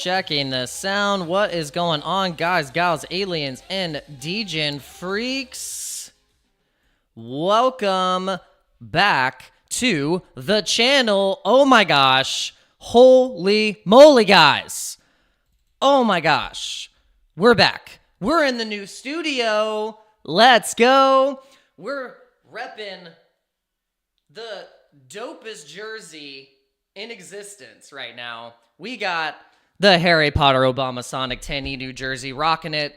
checking the sound. What is going on, guys, gals, aliens, and degen freaks? Welcome back to the channel. Oh my gosh. Holy moly, guys. Oh my gosh. We're back. We're in the new studio. Let's go. We're repping the dopest jersey in existence right now. We got the Harry Potter Obama Sonic 10E New Jersey, rocking it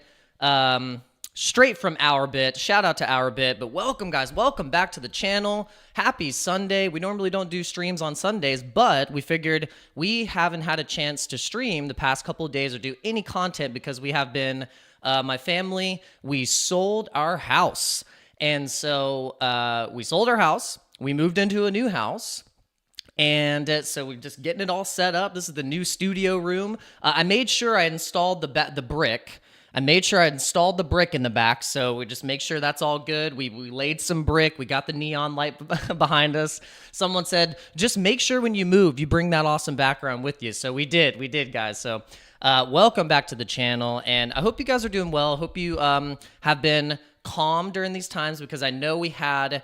straight from OURBIT. Shout out to OURBIT. But welcome, guys. Welcome back to the channel. Happy Sunday. We normally don't do streams on Sundays, but we figured we haven't had a chance to stream the past couple of days or do any content because we have been, my family, we sold our house. And so we sold our house. We moved into a new house. And so we're just getting it all set up. This is the new studio room. I made sure I installed the brick. I made sure I installed the brick in the back, so we just make sure that's all good. We laid some brick. We got the neon light behind us. Someone said, just make sure when you move, you bring that awesome background with you. So we did, guys. So welcome back to the channel, and I hope you guys are doing well. I hope you have been calm during these times, because I know we had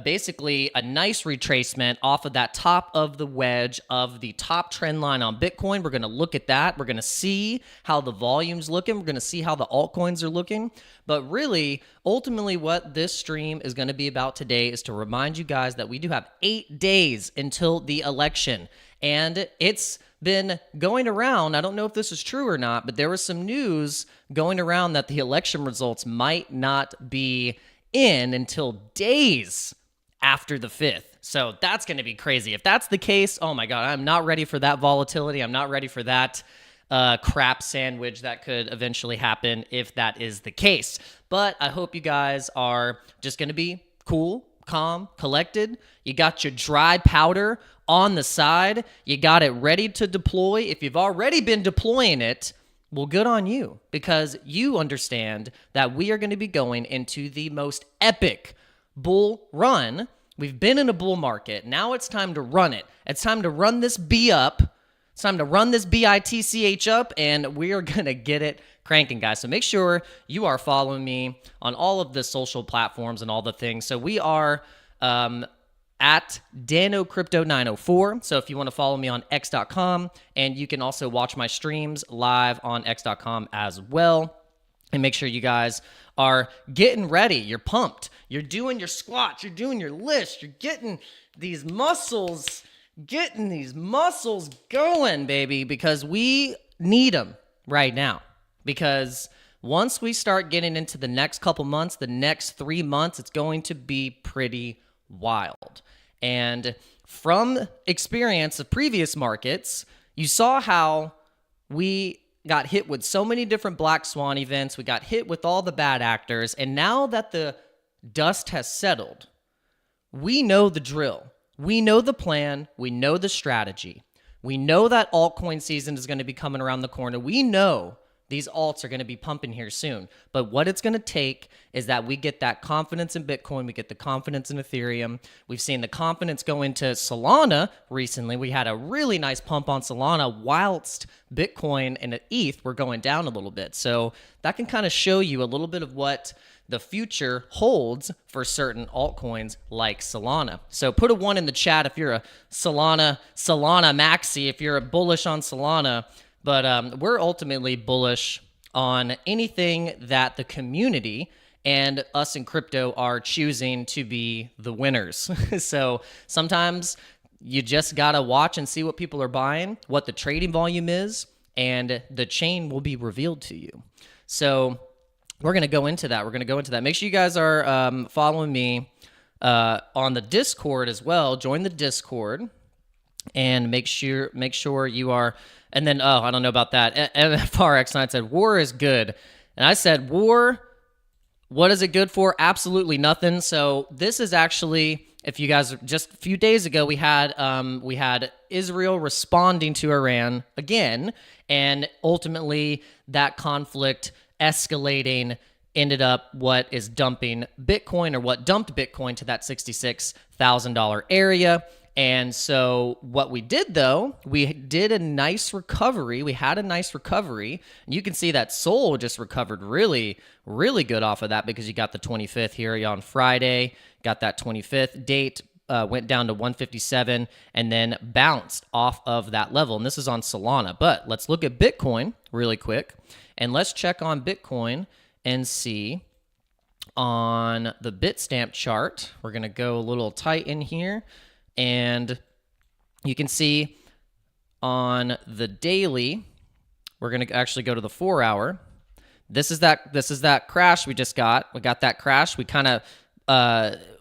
basically a nice retracement off of that top of the wedge of the top trend line on Bitcoin. We're going to look at that. We're going to see how the volume's looking. We're going to see how the altcoins are looking. But really, ultimately, what this stream is going to be about today is to remind you guys that we do have 8 days until the election. And it's been going around, I don't know if this is true or not, but there was some news going around that the election results might not be in until days after the 5th. So that's going to be crazy. If that's the case, oh my God, I'm not ready for that volatility. I'm not ready for that crap sandwich that could eventually happen if that is the case. But I hope you guys are just going to be cool, calm, collected. You got your dry powder on the side. You got it ready to deploy. If you've already been deploying it, well, good on you, because you understand that we are going to be going into the most epic bull run. We've been in a bull market. Now it's time to run it. It's time to run this B up. It's time to run this BITCH up, and we are going to get it cranking, guys. So make sure you are following me on all of the social platforms and all the things. So we are at DanoCrypto904. So if you want to follow me on x.com, and you can also watch my streams live on x.com as well. And make sure you guys are getting ready. You're pumped. You're doing your squats. You're doing your lifts. You're getting these muscles going, baby, because we need them right now. Because once we start getting into the next couple months, the next 3 months, it's going to be pretty wild. And from experience of previous markets, you saw how we got hit with so many different black swan events. We got hit with all the bad actors. And now that the dust has settled, we know the drill. We know the plan. We know the strategy. We know that altcoin season is going to be coming around the corner. We know these alts are going to be pumping here soon. But what it's going to take is that we get that confidence in Bitcoin. We get the confidence in Ethereum. We've seen the confidence go into Solana recently. We had a really nice pump on Solana whilst Bitcoin and ETH were going down a little bit. So that can kind of show you a little bit of what the future holds for certain altcoins like Solana. So put a 1 in the chat if you're a Solana maxi, if you're a bullish on Solana. But we're ultimately bullish on anything that the community and us in crypto are choosing to be the winners. So sometimes you just got to watch and see what people are buying, what the trading volume is, and the chain will be revealed to you. So we're going to go into that. Make sure you guys are following me on the Discord as well. Join the Discord. And make sure you are, and then, I don't know about that. FRX9 said, war is good. And I said, war, what is it good for? Absolutely nothing. So this is actually, if you guys, just a few days ago, we had Israel responding to Iran again, and ultimately that conflict escalating ended up what is dumping Bitcoin, or what dumped Bitcoin to that $66,000 area. And so what we did, though, we did a nice recovery. We had a nice recovery. And you can see that Sol just recovered really, really good off of that, because you got the 25th here on Friday, got that 25th date, went down to 157 and then bounced off of that level. And this is on Solana. But let's look at Bitcoin really quick. And let's check on Bitcoin and see on the Bitstamp chart. We're going to go a little tight in here. And you can see on the daily, we're going to actually go to the 4-hour. This is that crash we just got. We got that crash. We kind of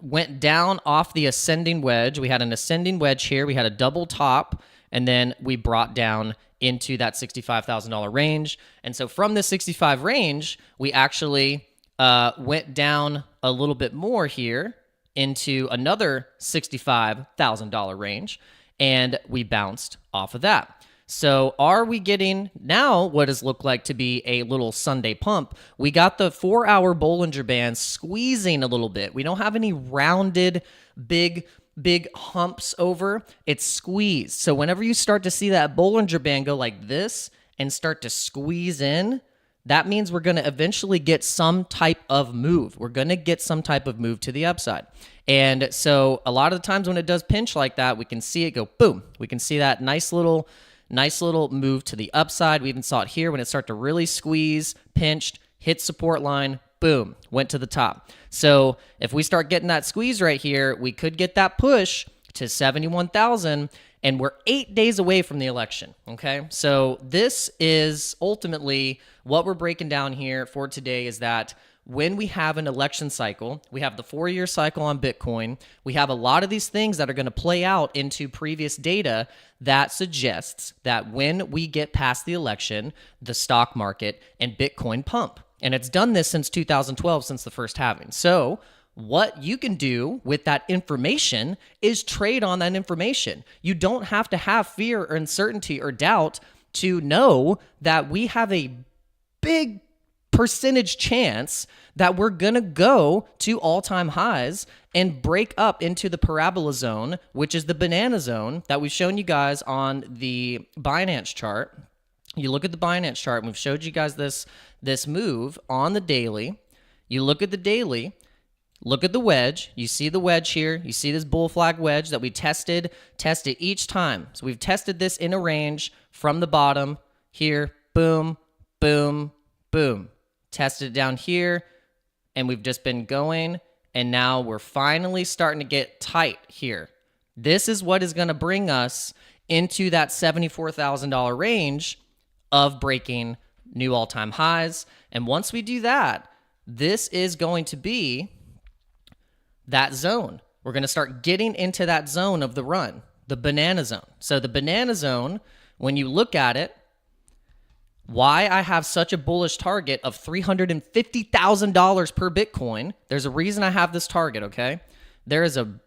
went down off the ascending wedge. We had an ascending wedge here. We had a double top, and then we brought down into that $65,000 range. And so from the 65 range, we actually went down a little bit more here into another $65,000 range, and we bounced off of that. So are we getting now what does look like to be a little Sunday pump? We got the 4-hour Bollinger Band squeezing a little bit. We don't have any rounded big humps over. It's squeezed. So whenever you start to see that Bollinger Band go like this and start to squeeze in, that means we're going to eventually get some type of move. We're going to get some type of move to the upside. And so a lot of the times when it does pinch like that, we can see it go boom. We can see that nice little move to the upside. We even saw it here when it started to really squeeze, pinched, hit support line, boom, went to the top. So if we start getting that squeeze right here, we could get that push to 71,000, and we're 8 days away from the election, okay? So this is ultimately what we're breaking down here for today, is that when we have an election cycle, we have the 4-year cycle on Bitcoin, we have a lot of these things that are going to play out into previous data that suggests that when we get past the election, the stock market and Bitcoin pump. And it's done this since 2012, since the first halving. So what you can do with that information is trade on that information. You don't have to have fear or uncertainty or doubt to know that we have a big percentage chance that we're going to go to all-time highs and break up into the parabola zone, which is the banana zone that we've shown you guys on the Binance chart. You look at the Binance chart, and we've showed you guys this move on the daily. You look at the daily, look at the wedge. You see the wedge here. You see this bull flag wedge that we tested each time. So we've tested this in a range from the bottom here, boom, boom, boom. Tested it down here, and we've just been going, and now we're finally starting to get tight here. This is what is going to bring us into that $74,000 range of breaking new all-time highs. And once we do that, this is going to be that zone. We're going to start getting into that zone of the run, the banana zone. So the banana zone, when you look at it, why I have such a bullish target of $350,000 per Bitcoin, there's a reason I have this target, okay? There's a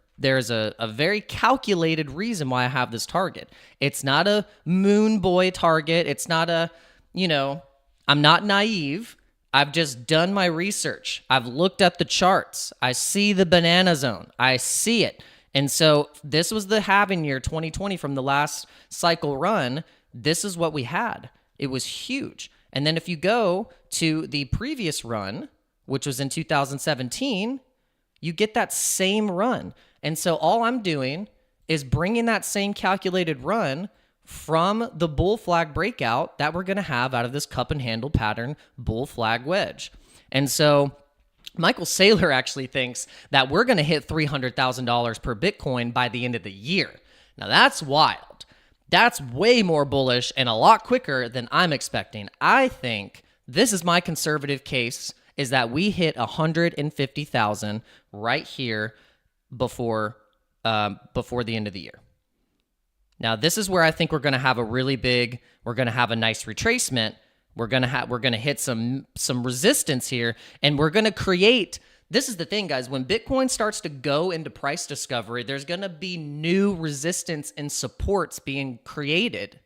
very calculated reason why I have this target. It's not a moon boy target. It's not a, I'm not naive. I've just done my research. I've looked at the charts. I see the banana zone. I see it. And so this was the halving year 2020 from the last cycle run. This is what we had. It was huge. And then if you go to the previous run, which was in 2017, you get that same run. And so all I'm doing is bringing that same calculated run from the bull flag breakout that we're going to have out of this cup and handle pattern bull flag wedge. And so Michael Saylor actually thinks that we're going to hit $300,000 per Bitcoin by the end of the year. Now that's wild. That's way more bullish and a lot quicker than I'm expecting. I think this is my conservative case, is that we hit 150,000 right here before the end of the year. Now, this is where I think we're going to have we're going to have a nice retracement. We're going to hit some resistance here, and we're going to create. This is the thing, guys. When Bitcoin starts to go into price discovery, there's going to be new resistance and supports being created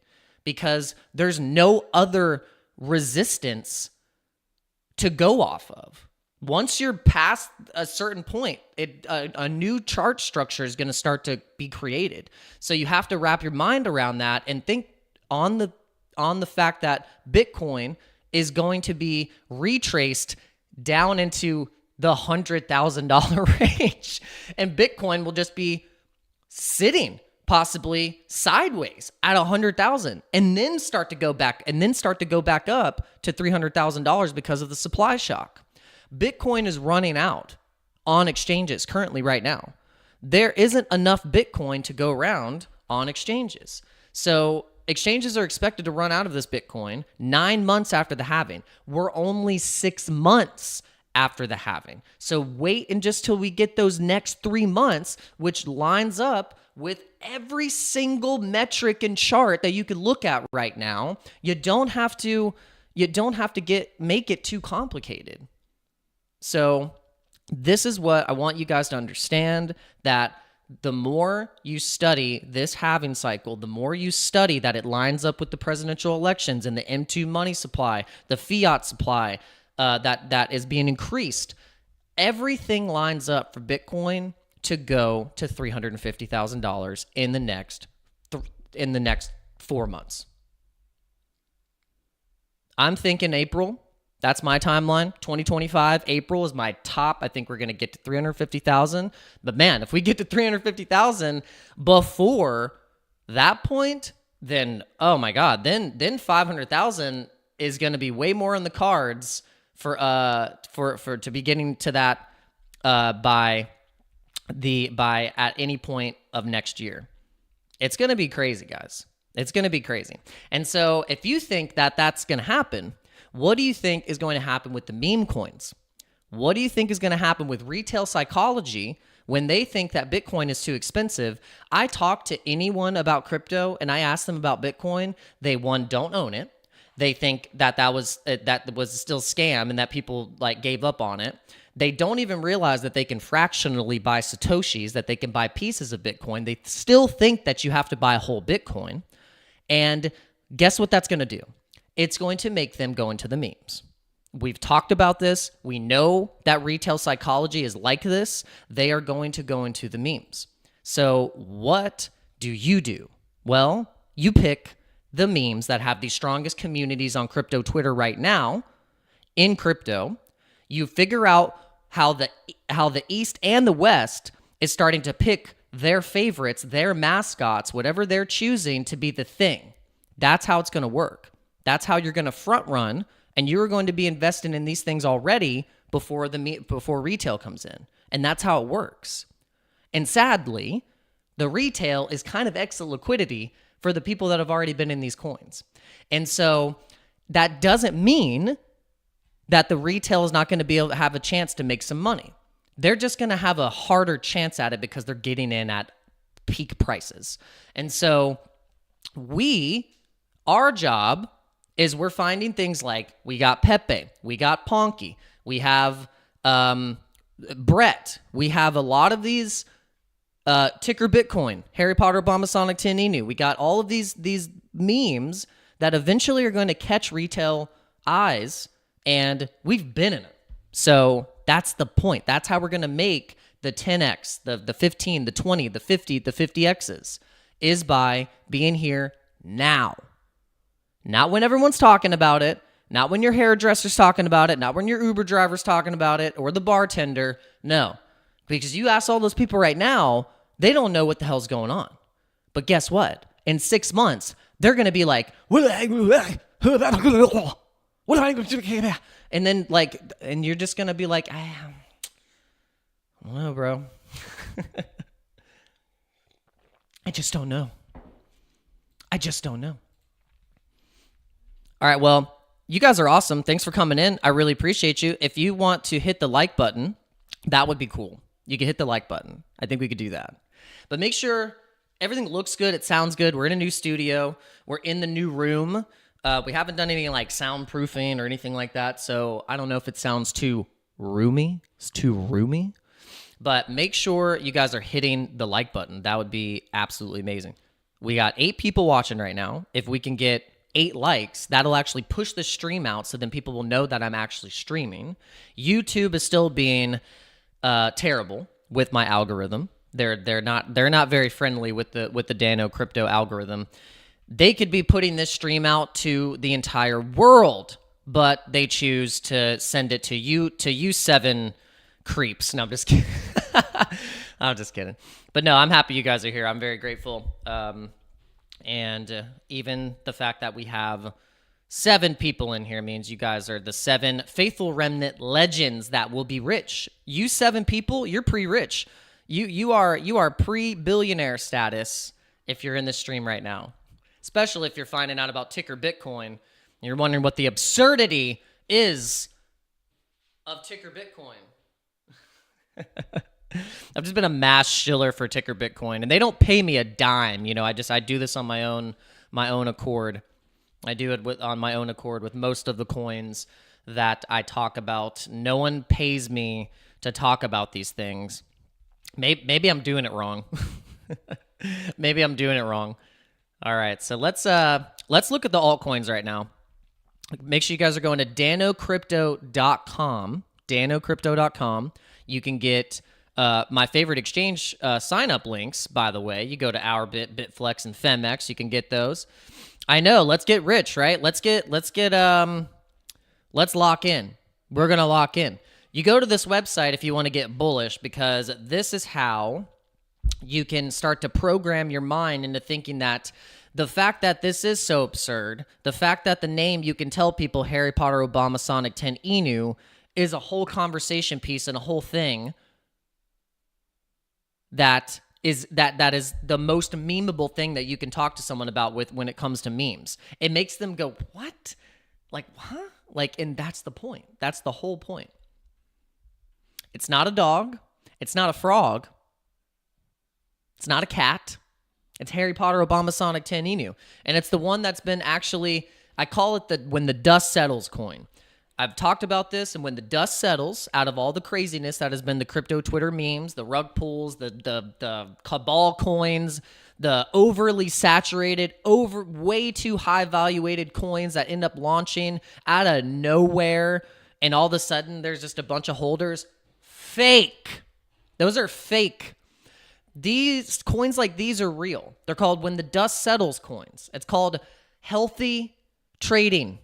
because there's no other resistance to go off of. Once you're past a certain point, a new chart structure is going to start to be created. So you have to wrap your mind around that and think on the fact that Bitcoin is going to be retraced down into the $100,000 range, and Bitcoin will just be sitting possibly sideways at 100,000 and then start to go back up to $300,000 because of the supply shock. Bitcoin is running out on exchanges currently right now. There isn't enough Bitcoin to go around on exchanges. So exchanges are expected to run out of this Bitcoin 9 months after the halving. We're only 6 months after the halving. So wait and just till we get those next 3 months, which lines up with every single metric and chart that you could look at right now. You don't have to make it too complicated. So this is what I want you guys to understand, that the more you study this halving cycle, the more you study that it lines up with the presidential elections and the M2 money supply, the fiat supply that is being increased. Everything lines up for Bitcoin to go to $350,000 in the next 4 months. I'm thinking April. That's my timeline. 2025, April is my top. I think we're going to get to 350,000. But man, if we get to 350,000 before that point, then oh my God, then 500,000 is going to be way more on the cards for to be getting to that by at any point of next year. It's going to be crazy, guys. It's going to be crazy. And so if you think that that's going to happen, what do you think is going to happen with the meme coins? What do you think is going to happen with retail psychology when they think that Bitcoin is too expensive? I talk to anyone about crypto and I ask them about Bitcoin. They, one, don't own it. They think that was still scam and that people like gave up on it. They don't even realize that they can fractionally buy Satoshis, that they can buy pieces of Bitcoin. They still think that you have to buy a whole Bitcoin. And guess what that's going to do? It's going to make them go into the memes. We've talked about this. We know that retail psychology is like this. They are going to go into the memes. So what do? Well, you pick the memes that have the strongest communities on crypto Twitter right now in crypto. You figure out how the East and the West is starting to pick their favorites, their mascots, whatever they're choosing to be the thing. That's how it's going to work. That's how you're going to front run, and you're going to be investing in these things already before retail comes in. And that's how it works. And sadly, the retail is kind of exit liquidity for the people that have already been in these coins. And so that doesn't mean that the retail is not going to be able to have a chance to make some money. They're just going to have a harder chance at it because they're getting in at peak prices. And so our job is we're finding things like we got Pepe, we got Ponky, we have Brett, we have a lot of these Ticker Bitcoin, Harry Potter, Bombasonic, Tin Inu. We got all of these memes that eventually are going to catch retail eyes, and we've been in it. So that's the point. That's how we're going to make the 10x, the 15, the 20, the 50, the 50x's, is by being here now. Not when everyone's talking about it, not when your hairdresser's talking about it, not when your Uber driver's talking about it, or the bartender. No, because you ask all those people right now, they don't know what the hell's going on. But guess what? In 6 months, they're going to be like, and then and you're just going to be like, I don't know, bro. I just don't know. All right, well, you guys are awesome. Thanks for coming in. I really appreciate you. If you want to hit the like button, that would be cool. You can hit the like button. I think we could do that. But make sure everything looks good. It sounds good. We're in a new studio. We're in the new room. We haven't done any like soundproofing or anything like that, so I don't know if it sounds too roomy. It's too roomy. But make sure you guys are hitting the like button. That would be absolutely amazing. We got 8 people watching right now. If we can get 8 likes, that'll actually push the stream out, so then people will know that I'm actually streaming. YouTube is still being terrible with my algorithm. They're not very friendly with the Dano crypto algorithm. They could be putting this stream out to the entire world, but they choose to send it to you 7 creeps. No, I'm just kidding. I'm just kidding. But no, I'm happy you guys are here. I'm very grateful. And even the fact that we have 7 people in here means you guys are the 7 faithful remnant legends that will be rich. You 7 people, you're pre-rich. You are pre-billionaire status if you're in this stream right now. Especially if you're finding out about ticker Bitcoin. You're wondering what the absurdity is of ticker Bitcoin. I've just been a mass shiller for ticker Bitcoin, and they don't pay me a dime. You know, I do this on my own accord. I do it on my own accord with most of the coins that I talk about. No one pays me to talk about these things. Maybe I'm doing it wrong. Maybe I'm doing it wrong. All right, so let's look at the altcoins right now. Make sure you guys are going to danocrypto.com. danocrypto.com. You can get my favorite exchange sign-up links, by the way. You go to OURBIT, BITFLEX, and PHEMEX. You can get those. I know. Let's get rich, right? Let's lock in. We're going to lock in. You go to this website if you want to get bullish, because this is how you can start to program your mind into thinking that the fact that this is so absurd, the fact that the name, you can tell people Harry Potter, Obama, Sonic 10, Inu, is a whole conversation piece and a whole thing that is the most memeable thing that you can talk to someone about with when it comes to memes. It makes them go, what? Like, huh? Like, and that's the point. That's the whole point. It's not a dog. It's not a frog. It's not a cat. It's Harry Potter, Obama, Sonic 10, Inu. And it's the one that's been actually, I call it the when the dust settles coin. I've talked about this, and when the dust settles, out of all the craziness that has been the crypto Twitter memes, the rug pulls, the cabal coins, the overly saturated, way too high valuated coins that end up launching out of nowhere, and all of a sudden there's just a bunch of holders. Fake. Those are fake. These coins like these are real. They're called when the dust settles coins. It's called healthy trading.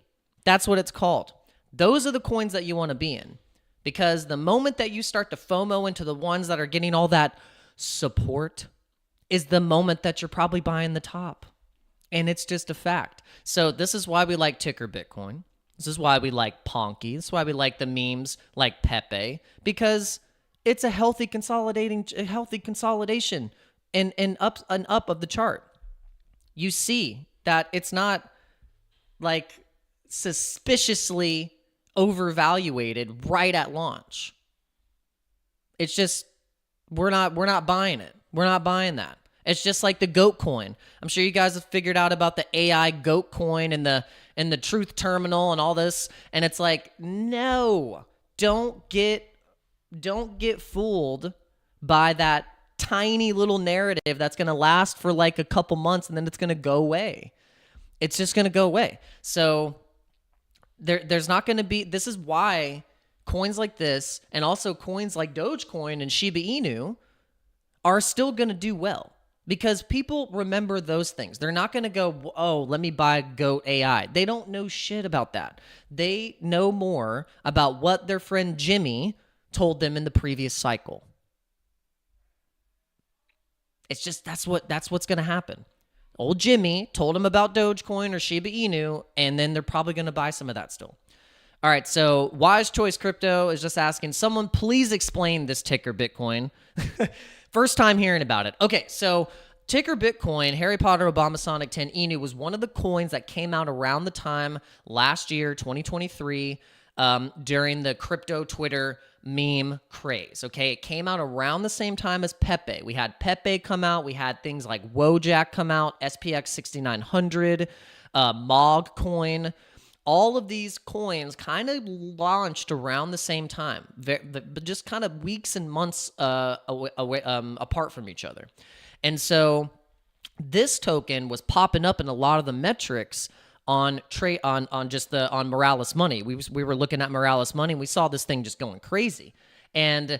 That's what it's called. Those are the coins that you want to be in, because the moment that you start to FOMO into the ones that are getting all that support is the moment that you're probably buying the top. And it's just a fact. So this is why we like ticker Bitcoin. This is why we like Ponky. This is why we like the memes like Pepe, because it's a healthy consolidation and up of the chart. You see that it's not like suspiciously overvaluated right at launch. It's just we're not buying it. We're not buying that. It's just like the GOAT coin. I'm sure you guys have figured out about the AI GOAT coin and the truth terminal and all this, and it's like, no, don't get fooled by that tiny little narrative that's going to last for like a couple months and then it's going to go away. It's just going to go away. So there's not going to be, this is why coins like this and also coins like Dogecoin and Shiba Inu are still going to do well, because people remember those things. They're not going to go, oh, let me buy GOAT AI. They don't know shit about that. They know more about what their friend Jimmy told them in the previous cycle. It's just, that's what's going to happen. Old Jimmy told him about Dogecoin or Shiba Inu, and then they're probably going to buy some of that still. All right, so Wise Choice Crypto is just asking, someone please explain this ticker Bitcoin. First time hearing about it. Okay, so ticker Bitcoin, Harry Potter, Obama, Sonic 10, Inu was one of the coins that came out around the time last year, 2023, during the crypto Twitter meme craze. Okay, it came out around the same time as Pepe. We had Pepe come out. We had things like Wojak come out, SPX 6900, Mog coin. All of these coins kind of launched around the same time, but just kind of weeks and months apart from each other. And so this token was popping up in a lot of the metrics on Morales Money. We were looking at Morales Money, and we saw this thing just going crazy. And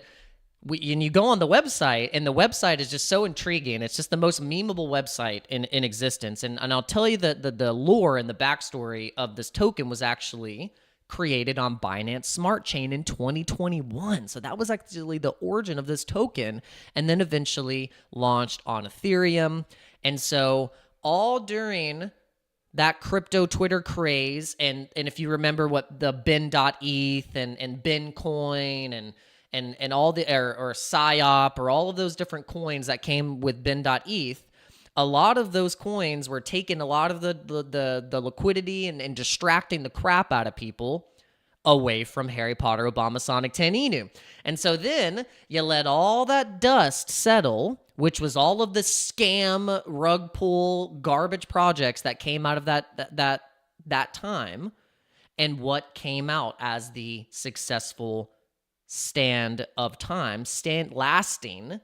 you go on the website, and the website is just so intriguing. It's just the most memeable website in existence. And I'll tell you the lore and the backstory of this token was actually created on Binance Smart Chain in 2021. So that was actually the origin of this token, and then eventually launched on Ethereum. And so all during that crypto Twitter craze, and if you remember what the bin.eth and Bincoin and all the or PSYOP or all of those different coins that came with bin.eth, a lot of those coins were taking a lot of the liquidity and distracting the crap out of people away from Harry Potter, Obama, Sonic 10 Inu. And so then you let all that dust settle, which was all of the scam, rug pull, garbage projects that came out of that time, and what came out as the successful stand of time, lasting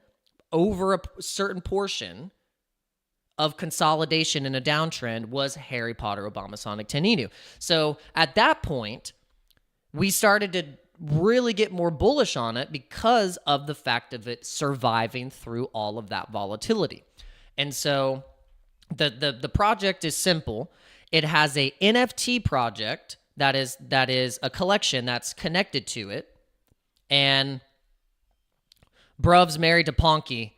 over a certain portion of consolidation in a downtrend, was Harry Potter, Obama, Sonic 10 Inu. So at that point, we started to really get more bullish on it because of the fact of it surviving through all of that volatility. And so the project is simple. It has a NFT project that is a collection that's connected to it. And Bruv's married to Ponky.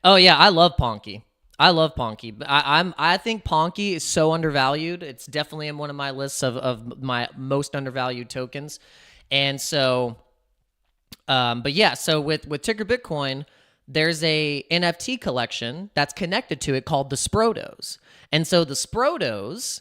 Oh yeah, I love Ponky. But I think Ponky is so undervalued. It's definitely in one of my lists of my most undervalued tokens. And so, but yeah, so with Ticker Bitcoin, there's a NFT collection that's connected to it called the Sprotos. And so the Sprotos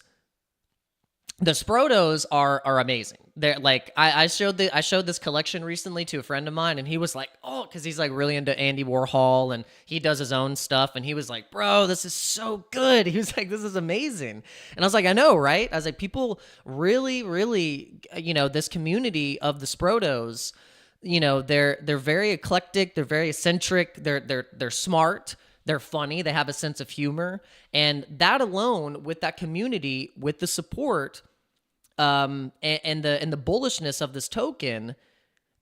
are amazing. They're like, I showed this collection recently to a friend of mine, and he was like, oh, because he's like really into Andy Warhol and he does his own stuff, and he was like, bro, this is so good. He was like, this is amazing. And I was like, I know, right? I was like, people really, really, this community of the Sprotos, they're very eclectic, they're very eccentric, they're smart. They're funny. They have a sense of humor. And that alone, with that community, with the support, and the bullishness of this token,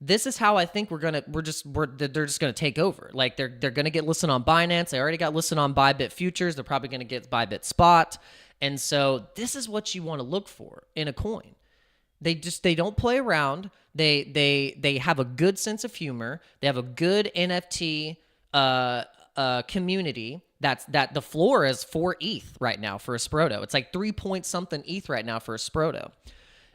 this is how I think they're just gonna take over. Like they're gonna get listed on Binance. They already got listed on BYBIT futures. They're probably gonna get BYBIT spot. And so this is what you want to look for in a coin. They don't play around. They have a good sense of humor. They have a good NFT community. That the floor is 4 ETH right now for a Sproto. It's like 3 point something ETH right now for a Sproto.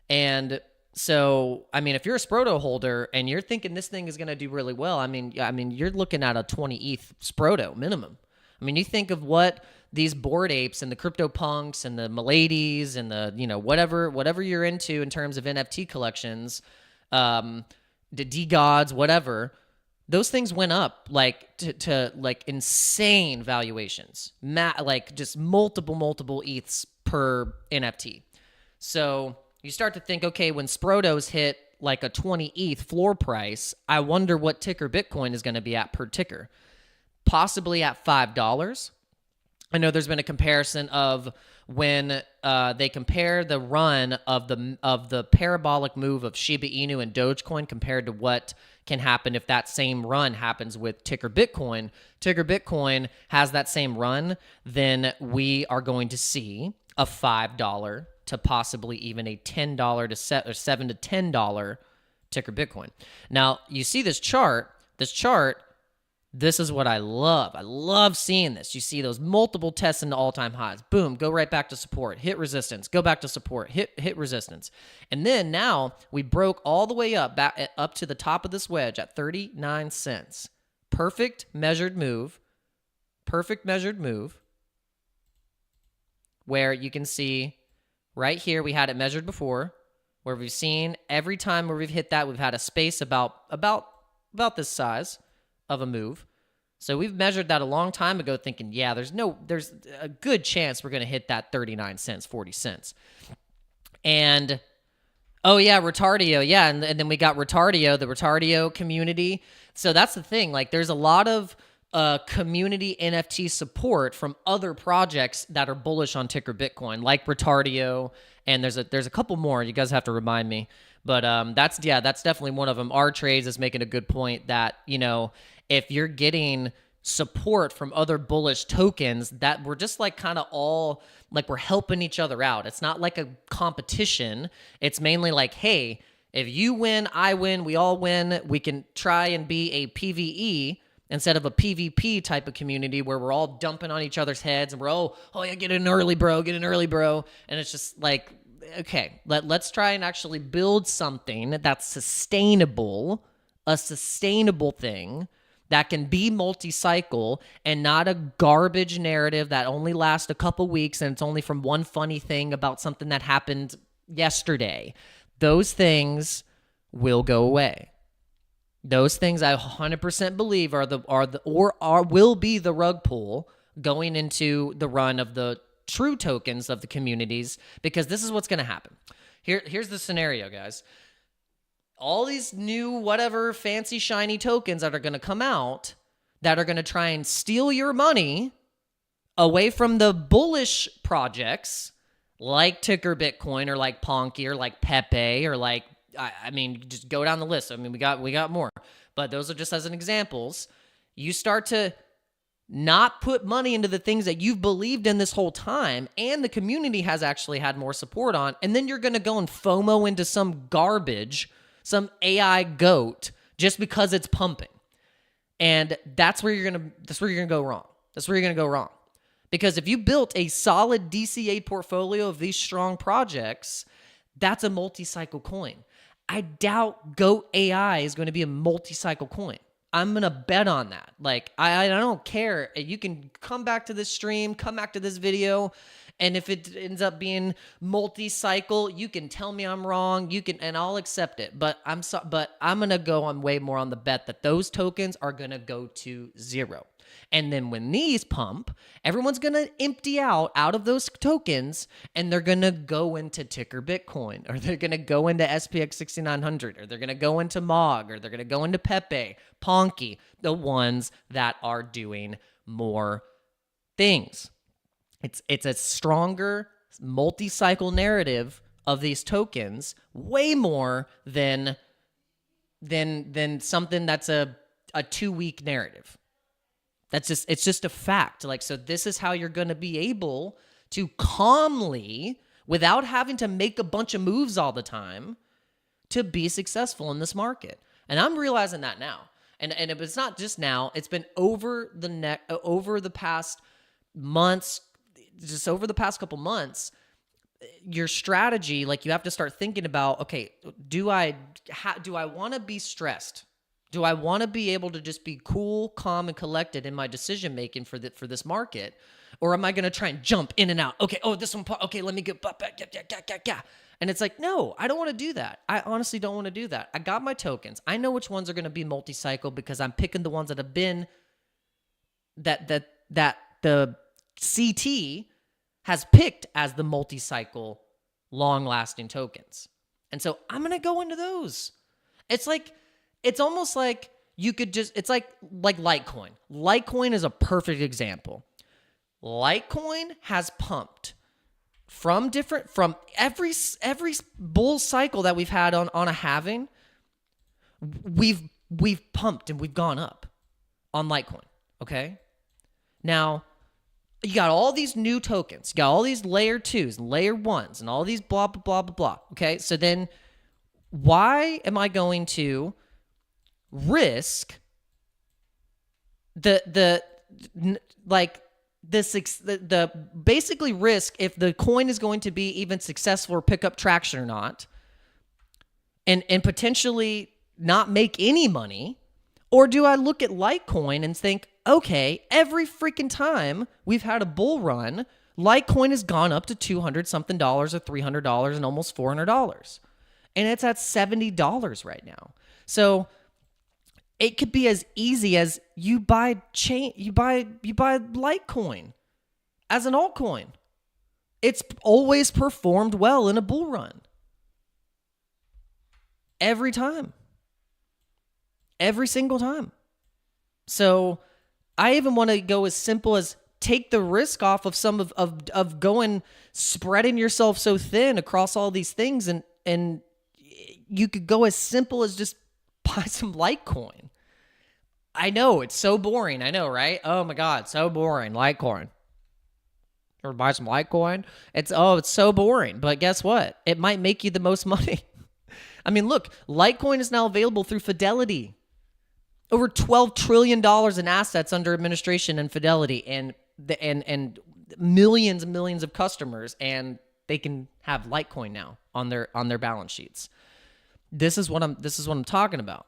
And so, I mean, if you're a Sproto holder and you're thinking this thing is going to do really well, I mean, you're looking at a 20 ETH Sproto minimum. I mean, you think of what these Bored Apes and the CryptoPunks and the Miladies and the, whatever you're into in terms of NFT collections, the D-Gods, whatever, those things went up like to like insane valuations, like just multiple ETHs per NFT. So you start to think, okay, when Sprotos hit like a 20 ETH floor price, I wonder what ticker Bitcoin is going to be at per ticker. Possibly at $5. I know there's been a comparison of when they compare the run of the parabolic move of Shiba Inu and Dogecoin compared to what can happen if that same run happens with ticker Bitcoin. Ticker Bitcoin has that same run, then we are going to see a $5 to possibly even a $10 to $7 to $10 ticker Bitcoin. Now, you see this chart. This is what I love. I love seeing this. You see those multiple tests into all-time highs. Boom, go right back to support. Hit resistance. Go back to support. Hit resistance. And then now we broke all the way up to the top of this wedge at 39 cents. Perfect measured move. Where you can see right here we had it measured before, where we've seen every time where we've hit that, we've had a space about this size of a move. So we've measured that a long time ago thinking, yeah, there's a good chance we're going to hit that 39 cents, 40 cents. And, oh yeah, Retardio. Yeah, and then we got Retardio, the Retardio community. So that's the thing. Like there's a lot of community NFT support from other projects that are bullish on ticker Bitcoin, like Retardio, and there's a couple more. You guys have to remind me, but that's definitely one of them. Our Trades is making a good point that, you know, if you're getting support from other bullish tokens, that we're just like kind of all like we're helping each other out. It's not like a competition. It's mainly like, hey, if you win, I win, we all win. We can try and be a PvE instead of a PvP type of community where we're all dumping on each other's heads and we're, oh yeah, get in early, bro. And it's just like, okay, let's try and actually build something that's sustainable, a sustainable thing that can be multi-cycle and not a garbage narrative that only lasts a couple weeks and it's only from one funny thing about something that happened yesterday. Those things will go away. Those things I 100% believe will be the rug pull going into the run of the true tokens of the communities, because this is what's going to happen. Here's the scenario, guys. All these new whatever fancy shiny tokens that are going to come out that are going to try and steal your money away from the bullish projects like Ticker Bitcoin or like Ponky or like Pepe or like, I mean, just go down the list. I mean, we got more, but those are just as an examples. You start to not put money into the things that you've believed in this whole time and the community has actually had more support on, and then you're going to go and FOMO into some garbage, some AI goat just because it's pumping. And that's where you're going to go wrong. That's where you're going to go wrong. Because if you built a solid DCA portfolio of these strong projects, that's a multi-cycle coin. I doubt GOAT AI is going to be a multi-cycle coin. I'm going to bet on that. Like, I don't care. You can come back to this stream, come back to this video, and if it ends up being multi-cycle, you can tell me I'm wrong. And I'll accept it. But I'm going to go on way more on the bet that those tokens are going to go to zero. And then when these pump, everyone's going to empty out of those tokens, and they're going to go into Ticker Bitcoin, or they're going to go into SPX 6900, or they're going to go into MOG, or they're going to go into Pepe, Ponky, the ones that are doing more things. It's a stronger multi-cycle narrative of these tokens, way more than something that's a 2-week narrative. It's just a fact. Like, so this is how you're going to be able to calmly, without having to make a bunch of moves all the time, to be successful in this market. And I'm realizing that now. And it's not just now, it's been over the past months, just over the past couple months. Your strategy, like, you have to start thinking about, okay, do I want to be stressed? Do I want to be able to just be cool, calm, and collected in my decision making for this market, or am I going to try and jump in and out? Okay, oh, this one, okay, let me get back, yeah. And it's like, no, I don't want to do that. I honestly don't want to do that. I got my tokens. I know which ones are going to be multi-cycle because I'm picking the ones that have been that the CT has picked as the multi-cycle, long-lasting tokens. And so I'm going to go into those. It's almost like you could just, it's like Litecoin. Litecoin is a perfect example. Litecoin has pumped from every bull cycle that we've had on a halving. We've pumped and we've gone up on Litecoin. Okay. Now you got all these new tokens, you got all these layer 2s and layer 1s and all these blah, blah, blah, blah, blah. Okay. So then why am I going to risk the basically risk if the coin is going to be even successful or pick up traction or not, and potentially not make any money? Or do I look at Litecoin and think, okay, every freaking time we've had a bull run, Litecoin has gone up to $200 something or $300 and almost $400, and it's at $70 right now. So it could be as easy as you buy Litecoin as an altcoin. It's always performed well in a bull run. Every time. Every single time. So I even want to go as simple as take the risk off of some of going spreading yourself so thin across all these things, and you could go as simple as just buy some Litecoin. I know it's so boring. I know, right? Oh my God, so boring. Litecoin. Or buy some Litecoin. It's so boring. But guess what? It might make you the most money. I mean, look, Litecoin is now available through Fidelity. Over $12 trillion in assets under administration in Fidelity, and millions and millions of customers, and they can have Litecoin now on their balance sheets. This is what I'm talking about.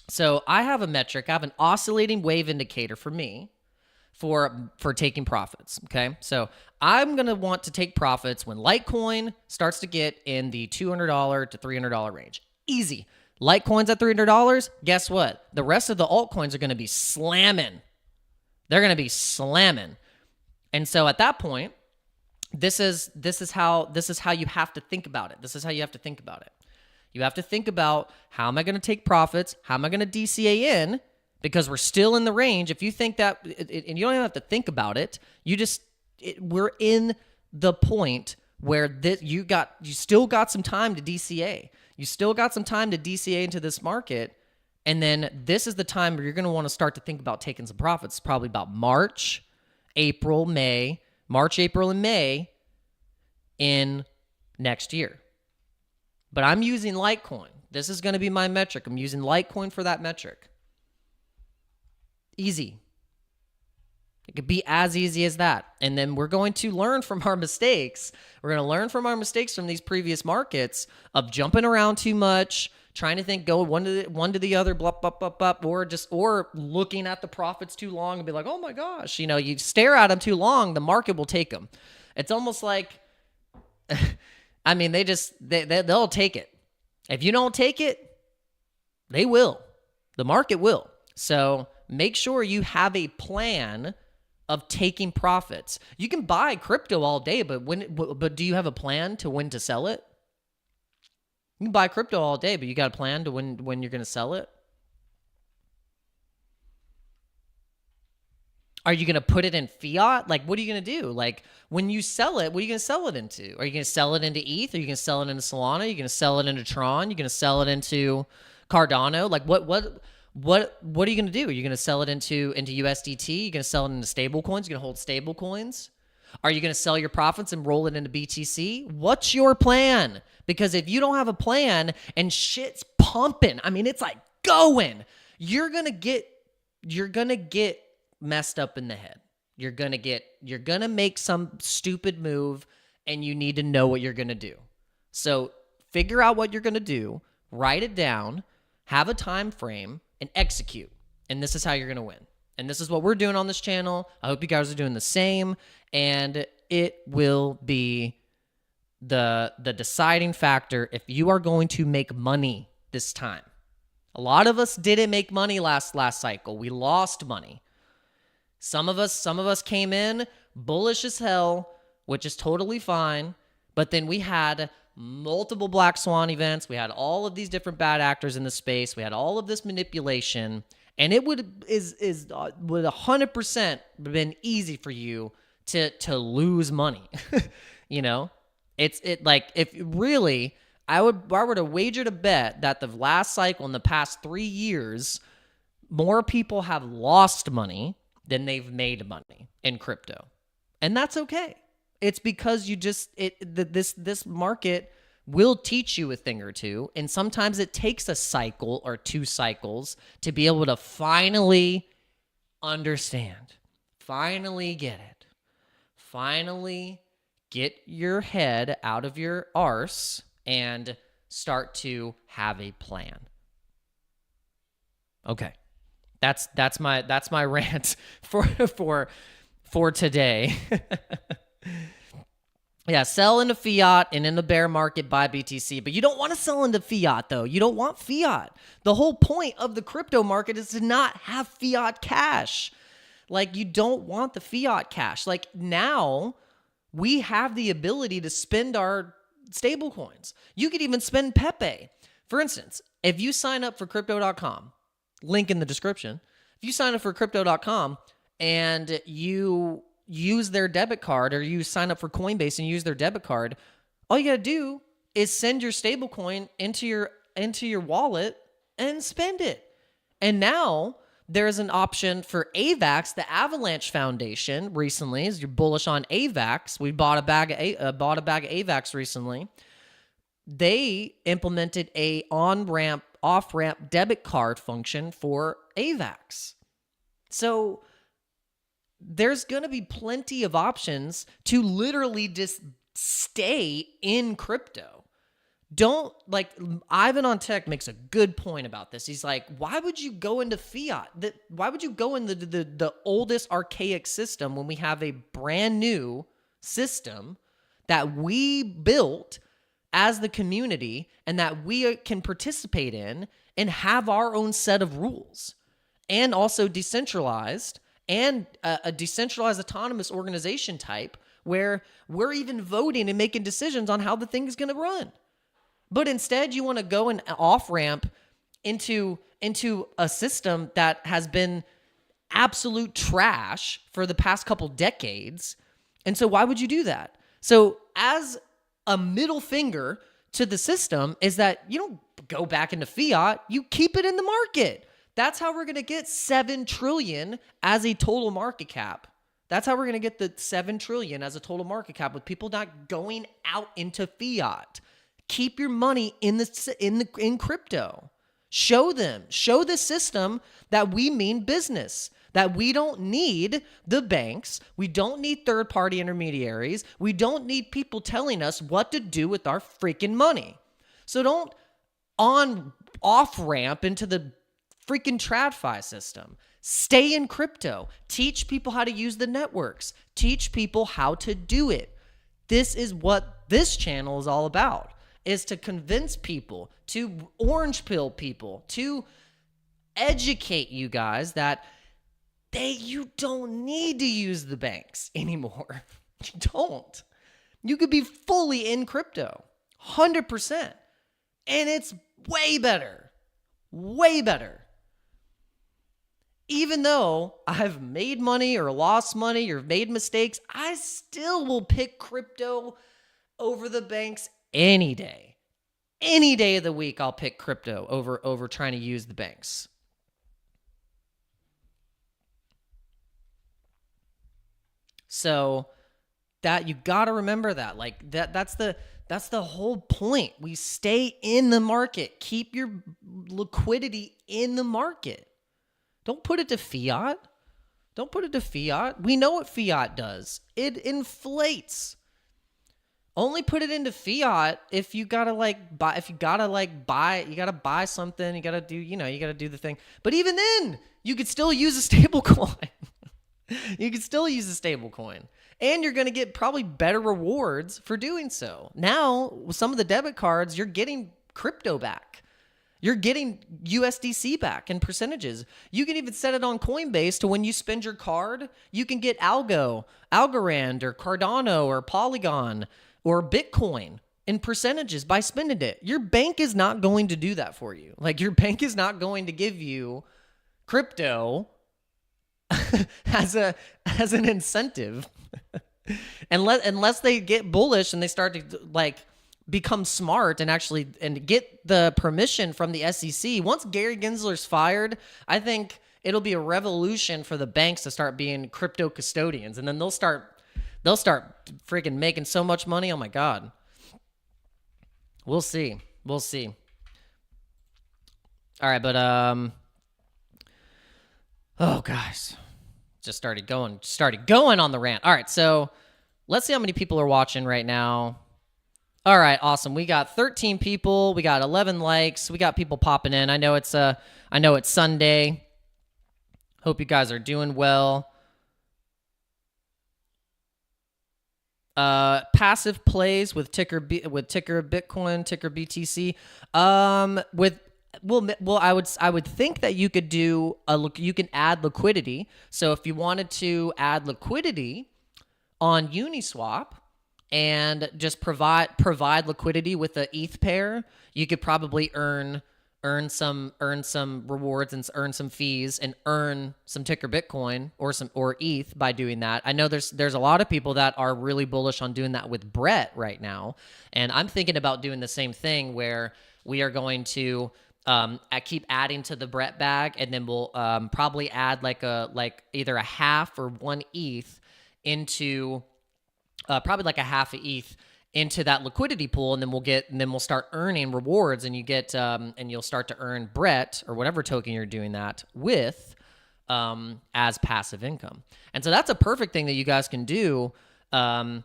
So I have a metric. I have an oscillating wave indicator for me for taking profits. Okay, so I'm gonna want to take profits when Litecoin starts to get in the $200 to $300 range. Easy. Litecoin's at $300. Guess what? The rest of the altcoins are going to be slamming. They're going to be slamming. And so at that point, this is how you have to think about it. This is how you have to think about it. You have to think about, how am I going to take profits? How am I going to DCA in? Because we're still in the range. If you think that, and you don't even have to think about it, we're in the point where you still got some time to DCA. You still got some time to DCA into this market, and then this is the time where you're going to want to start to think about taking some profits. Probably about March, April, and May in next year. But I'm using Litecoin. This is going to be my metric. I'm using Litecoin for that metric. Easy. It could be as easy as that. And then we're going to learn from our mistakes. We're going to learn from our mistakes from these previous markets of jumping around too much, trying to think, go one to the other, blah, blah, blah, blah, or looking at the profits too long and be like, oh my gosh, you stare at them too long, the market will take them. It's almost like, I mean, they'll take it. If you don't take it, they will. The market will. So make sure you have a plan of taking profits. You can buy crypto all day, but do you have a plan to when to sell it? You can buy crypto all day, but you got a plan to when you're going to sell it? Are you going to put it in fiat? Like, what are you going to do? Like, when you sell it, what are you going to sell it into? Are you going to sell it into ETH? Are you going to sell it into Solana? Are you going to sell it into Tron? Are you going to sell it into Cardano? Like, what are you going to do? Are you going to sell it into USDT? You're going to sell it into stable coins? You're going to hold stable coins? Are you going to sell your profits and roll it into BTC? What's your plan? Because if you don't have a plan and shit's pumping, I mean, it's like going, you're going to get messed up in the head. You're going to make some stupid move, and you need to know what you're going to do. So figure out what you're going to do, write it down, have a time frame, and execute. And this is how you're going to win. And this is what we're doing on this channel. I hope you guys are doing the same. And it will be the deciding factor if you are going to make money this time. A lot of us didn't make money last cycle. We lost money. Some of us came in bullish as hell, which is totally fine. But then we had multiple black swan events. We had all of these different bad actors in the space. We had all of this manipulation, and it would 100% been easy for you to lose money. It's like, if really, I were to wager to bet that the last cycle in the past 3 years, more people have lost money than they've made money in crypto, and that's okay. It's because this market will teach you a thing or two, and sometimes it takes a cycle or 2 cycles to be able to finally understand, finally get it, finally get your head out of your arse and start to have a plan. Okay, that's my rant for today. Yeah, sell into fiat, and in the bear market, buy BTC. But you don't want to sell into fiat, though. You don't want fiat. The whole point of the crypto market is to not have fiat cash. Like, you don't want the fiat cash. Like, now we have the ability to spend our stable coins. You could even spend Pepe. For instance, if you sign up for crypto.com, link in the description, If you sign up for crypto.com and you use their debit card, or you sign up for Coinbase and use their debit card, all you got to do is send your stablecoin into your wallet and spend it. And now there's an option for AVAX. The Avalanche Foundation recently, as you're bullish on AVAX, we bought a bag of AVAX recently. They implemented a on-ramp, off-ramp debit card function for AVAX. So there's going to be plenty of options to literally just stay in crypto. Don't, like, Ivan on Tech makes a good point about this. He's like, why would you go into fiat? Why would you go in the oldest archaic system when we have a brand new system that we built as the community and that we can participate in and have our own set of rules, and also decentralized, and a decentralized autonomous organization type where we're even voting and making decisions on how the thing is going to run? But instead, you want to go and off-ramp into a system that has been absolute trash for the past couple decades. And so why would you do that? So as a middle finger to the system is that you don't go back into fiat, you keep it in the market. That's how we're going to get 7 trillion as a total market cap. That's how we're going to get the 7 trillion as a total market cap, with people not going out into fiat. Keep your money in crypto. Show the system that we mean business, that we don't need the banks, we don't need third-party intermediaries, we don't need people telling us what to do with our freaking money. So don't off-ramp into the freaking TradFi system. Stay in crypto. Teach people how to use the networks. Teach people how to do it. This is what this channel is all about, is to convince people, to orange pill people, to educate you guys that you don't need to use the banks anymore. You don't. You could be fully in crypto, 100%. And it's way better. Way better. Even though I've made money or lost money or made mistakes, I still will pick crypto over the banks any day. Any day of the week, I'll pick crypto over trying to use the banks. So that you got to remember that. Like that's the whole point. We stay in the market. Keep your liquidity in the market. Don't put it to fiat. Don't put it to fiat. We know what fiat does. It inflates. Only put it into fiat if you gotta buy. If you gotta buy, you gotta buy something. You gotta do. You gotta do the thing. But even then, you could still use a stable coin. You could still use a stable coin, and you're gonna get probably better rewards for doing so. Now, with some of the debit cards, you're getting crypto back. You're getting USDC back in percentages. You can even set it on Coinbase to when you spend your card, you can get Algorand or Cardano or Polygon or Bitcoin in percentages by spending it. Your bank is not going to do that for you. Like, your bank is not going to give you crypto as an incentive unless they get bullish and they start to become smart and get the permission from the SEC. Once Gary Gensler's fired, I think it'll be a revolution for the banks to start being crypto custodians, and then they'll start freaking making so much money. Oh my God. We'll see. All right, but oh guys, just started going on the rant. All right, so let's see how many people are watching right now. All right, awesome. We got 13 people. We got 11 likes. We got people popping in. I know it's Sunday. Hope you guys are doing well. Passive plays with ticker Bitcoin, ticker BTC. I would think that you could you can add liquidity. So if you wanted to add liquidity on Uniswap and just provide liquidity with the ETH pair, you could probably earn earn some rewards and earn some fees and earn some ticker Bitcoin or ETH by doing that. I know there's a lot of people that are really bullish on doing that with Brett right now, and I'm thinking about doing the same thing where we are going to I keep adding to the Brett bag, and then we'll probably add like either a half or 1 ETH into probably like a half of ETH into that liquidity pool, and then we'll start earning rewards, and you'll start to earn Brett or whatever token you're doing that with as passive income. And so that's a perfect thing that you guys can do. And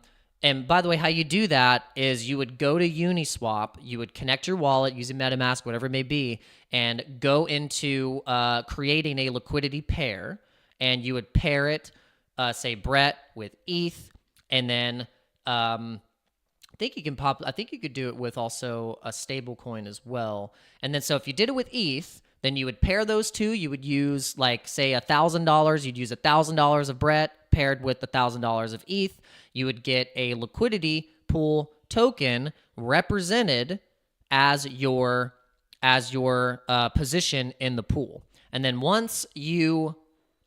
by the way, how you do that is you would go to Uniswap, you would connect your wallet using MetaMask, whatever it may be, and go into creating a liquidity pair, and you would pair it, say Brett with ETH, and then I think you could do it with also a stable coin as well. And then so if you did it with ETH, then you would pair those two. You would use like, say, $1,000. You'd use $1,000 of Brett paired with $1,000 of ETH. You would get a liquidity pool token represented as your position in the pool. And then once you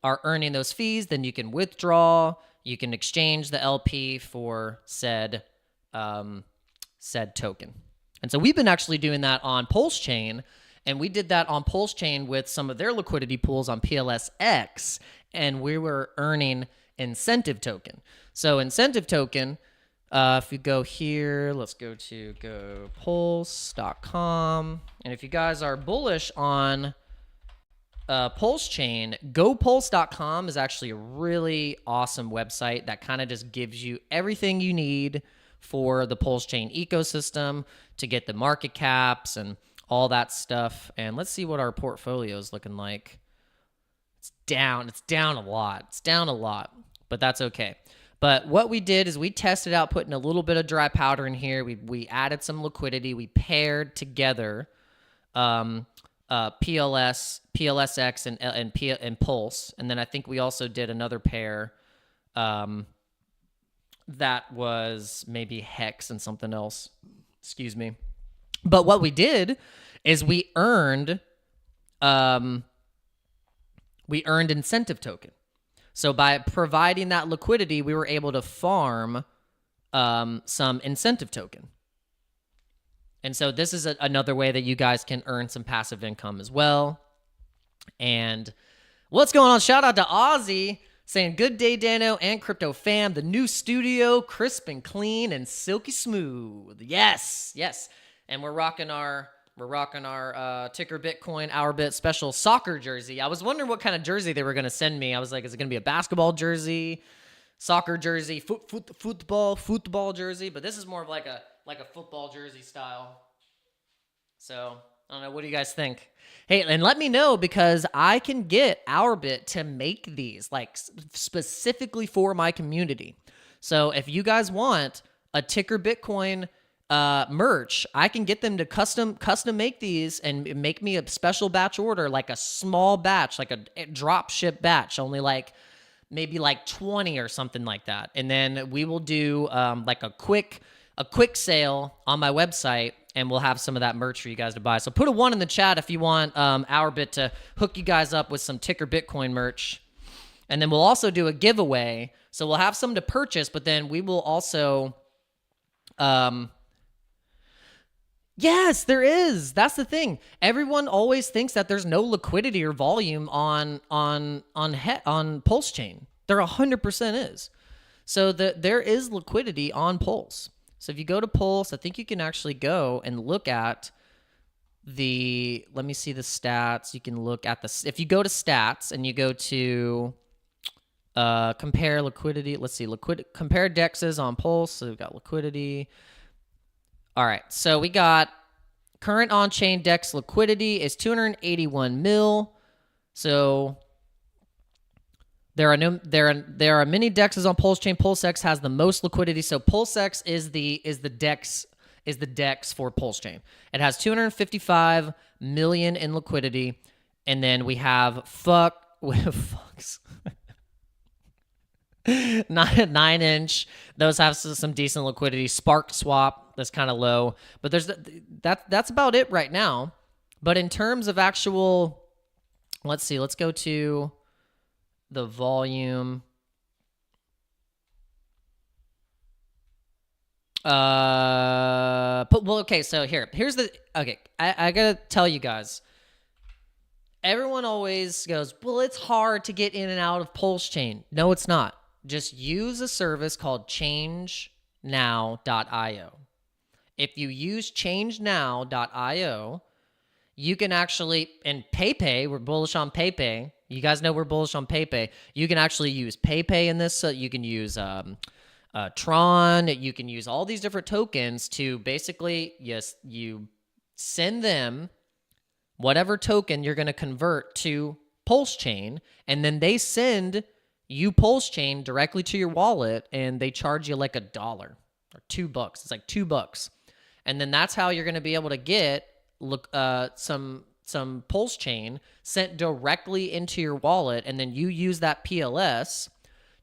are earning those fees, then you can withdraw. You can exchange the LP for said token. And so we've been actually doing that on Pulse Chain, and we did that on Pulse Chain with some of their liquidity pools on PLSX, and we were earning incentive token. So incentive token, if you go here, let's go to gopulse.com, and if you guys are bullish on Pulse Chain, gopulse.com is actually a really awesome website that kind of just gives you everything you need for the Pulse Chain ecosystem to get the market caps and all that stuff. And let's see what our portfolio is looking like. It's down a lot, but that's okay. But what we did is we tested out putting a little bit of dry powder in here. We added some liquidity. We paired together PLSX and Pulse, and then I think we also did another pair that was maybe Hex and something else. Excuse me. But what we did is we earned incentive token. So by providing that liquidity, we were able to farm some incentive token. And so this is another way that you guys can earn some passive income as well. And what's going on? Shout out to Ozzy saying, good day, Dano and Crypto Fam. The new studio, crisp and clean and silky smooth. Yes. And we're rocking our ticker Bitcoin OURBIT special soccer jersey. I was wondering what kind of jersey they were going to send me. I was like, is it going to be a basketball jersey, soccer jersey, football jersey? But this is more of like a football jersey style. So I don't know. What do you guys think? Hey, and let me know, because I can get OURBIT to make these like specifically for my community. So if you guys want a ticker Bitcoin merch, I can get them to custom make these and make me a special batch order, like a small batch, like a drop ship batch, only like maybe like 20 or something like that. And then we will do like a quick sale on my website, and we'll have some of that merch for you guys to buy. So put a 1 in the chat if you want OURBIT to hook you guys up with some ticker Bitcoin merch. And then we'll also do a giveaway. So we'll have some to purchase, but then we will also yes, there is. That's the thing. Everyone always thinks that there's no liquidity or volume on Pulse Chain. There 100% is. So there is liquidity on Pulse. So if you go to Pulse, I think you can actually go and look at let me see the stats. You can look at if you go to stats and you go to compare liquidity. Let's see, compare dexes on Pulse. So we've got liquidity. All right, so we got current on-chain DEX liquidity is 281 mil. So there are many DEXs on Pulse Chain. PulseX has the most liquidity. So PulseX is the DEX for Pulse Chain. It has 255 million in liquidity, and then we have fucks. 9-inch. Those have some decent liquidity. Spark Swap, that's kind of low, but that's about it right now. But in terms of actual, let's see, let's go to the volume. Okay, so here's the, okay, I gotta tell you guys, everyone always goes, well, it's hard to get in and out of Pulse Chain. No, it's not. Just use a service called changenow.io. If you use changenow.io, you can actually, and PayPay, we're bullish on PayPay. You guys know we're bullish on PayPay. You can actually use PayPay in this. So you can use Tron. You can use all these different tokens to basically, yes, you send them whatever token you're going to convert to Pulse Chain, and then they send you Pulse Chain directly to your wallet, and they charge you like $1 or $2. It's like $2. And then that's how you're going to be able to get some Pulse Chain sent directly into your wallet, and then you use that PLS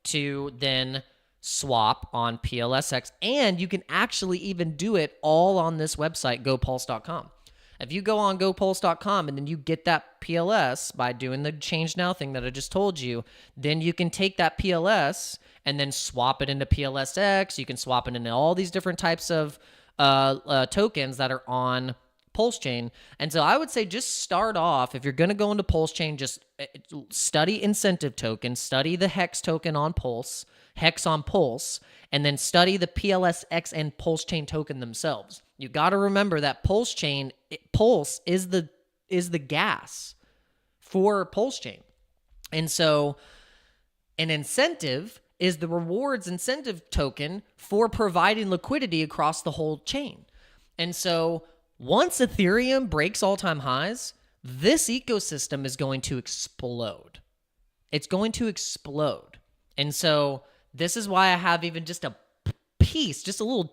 to then swap on PLSX, and you can actually even do it all on this website, gopulse.com. If you go on gopulse.com and then you get that PLS by doing the change now thing that I just told you, then you can take that PLS and then swap it into PLSX. You can swap it into all these different types of tokens that are on Pulse Chain. And so I would say just start off, if you're going to go into Pulse Chain, just study incentive tokens, study the Hex token on Pulse, Hex on Pulse, and then study the PLSX and Pulse Chain token themselves. You got to remember that Pulse Chain, Pulse is the gas for Pulse Chain. And so an incentive is the rewards incentive token for providing liquidity across the whole chain. And so once Ethereum breaks all-time highs, this ecosystem is going to explode. It's going to explode. And so this is why I have even just a piece, just a little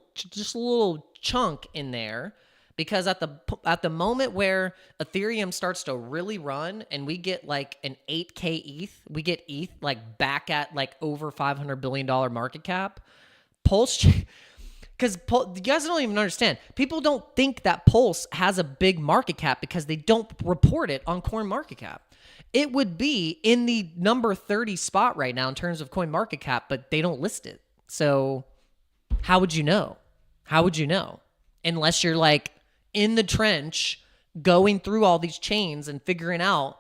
chunk in there, because at the moment where Ethereum starts to really run and we get like an 8K ETH, we get ETH like back at like over $500 billion market cap, Pulse, because you guys don't even understand. People don't think that Pulse has a big market cap because they don't report it on CoinMarketCap. It would be in the number 30 spot right now in terms of CoinMarketCap, but they don't list it. So how would you know? How would you know? Unless you're like in the trench going through all these chains and figuring out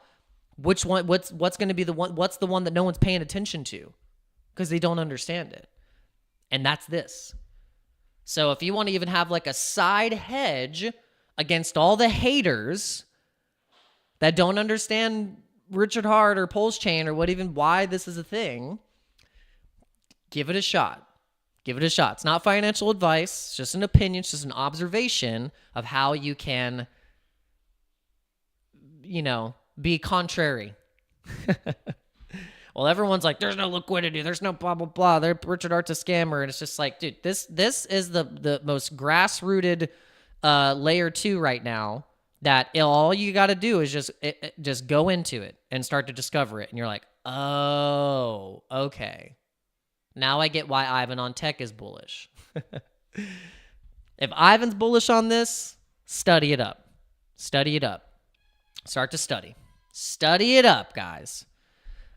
which one, what's going to be the one, what's the one that no one's paying attention to because they don't understand it. And that's this. So if you want to even have like a side hedge against all the haters that don't understand Richard Hart or Pulse Chain or why this is a thing, give it a shot. Give it a shot. It's not financial advice. It's just an opinion. It's just an observation of how you can, be contrary. Well, everyone's like, there's no liquidity. There's no blah, blah, blah. Richard Hart's a scammer. And it's just like, dude, this is the most grassrooted layer 2 right now that all you got to do is just go into it and start to discover it. And you're like, oh, okay. Now I get why Ivan on tech is bullish. If Ivan's bullish on this, study it up. Study it up. Start to study. Study it up, guys.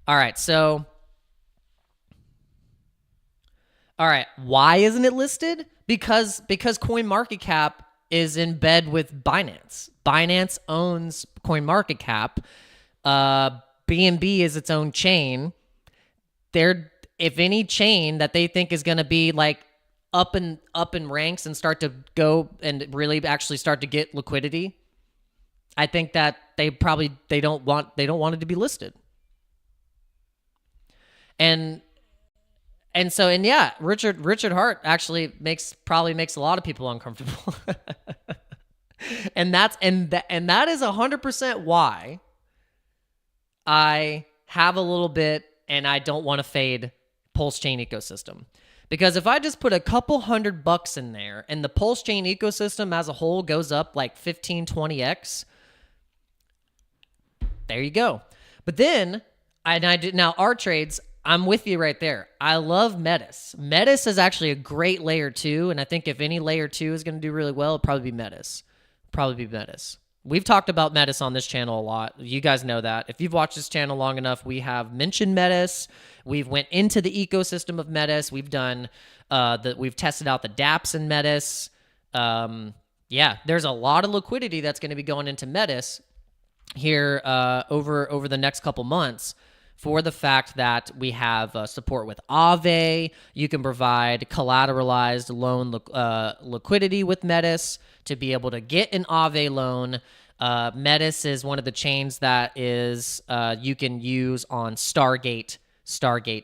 All right, so... All right, why isn't it listed? Because CoinMarketCap is in bed with Binance. Binance owns CoinMarketCap. BNB is its own chain. If any chain that they think is going to be like up in ranks and start to go and really actually start to get liquidity, I think that they don't want it to be listed. And yeah, Richard Hart actually probably makes a lot of people uncomfortable. and that is 100% why I have a little bit and I don't want to fade Pulse Chain ecosystem. Because if I just put a couple $100 in there and the Pulse Chain ecosystem as a whole goes up like 15, 20x, there you go. But then, now our trades, I'm with you right there. I love Metis. Metis is actually a great layer 2, and I think if any layer 2 is going to do really well, it'll probably be Metis. We've talked about Metis on this channel a lot. You guys know that. If you've watched this channel long enough, we have mentioned Metis. We've went into the ecosystem of Metis. We've done we've tested out the dApps in Metis. Yeah, there's a lot of liquidity that's going to be going into Metis here over the next couple months, for the fact that we have support with Aave. You can provide collateralized loan liquidity with Metis to be able to get an Aave loan. Metis is one of the chains that is you can use on Stargate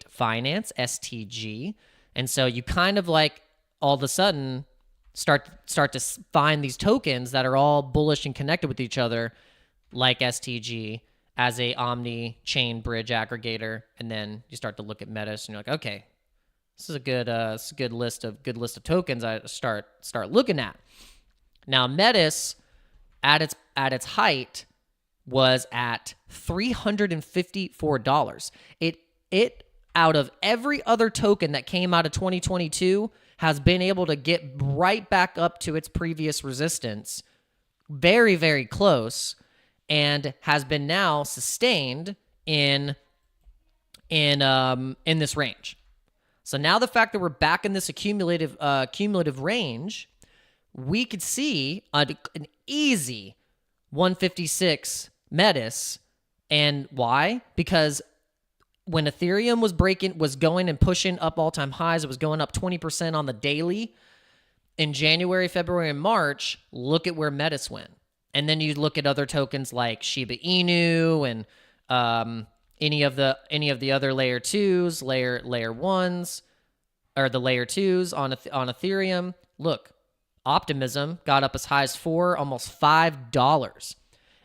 Finance, STG. And so you kind of like all of a sudden start to find these tokens that are all bullish and connected with each other, like STG, as a omni-chain bridge aggregator. And then you start to look at Metis and you're like, okay, this is a good list of tokens I start looking at. Now Metis at its height was at $354. It out of every other token that came out of 2022 has been able to get right back up to its previous resistance, very, very close, and has been now sustained in this range. So now the fact that we're back in this cumulative range, we could see an easy 156 Metis. And why? Because when Ethereum was going and pushing up all-time highs, it was going up 20% on the daily in January, February, and March. Look at where Metis went. And then you look at other tokens like Shiba Inu and any of the other layer 2s, layer 1s, or the layer 2s on Ethereum. Look, Optimism got up as high as almost $5.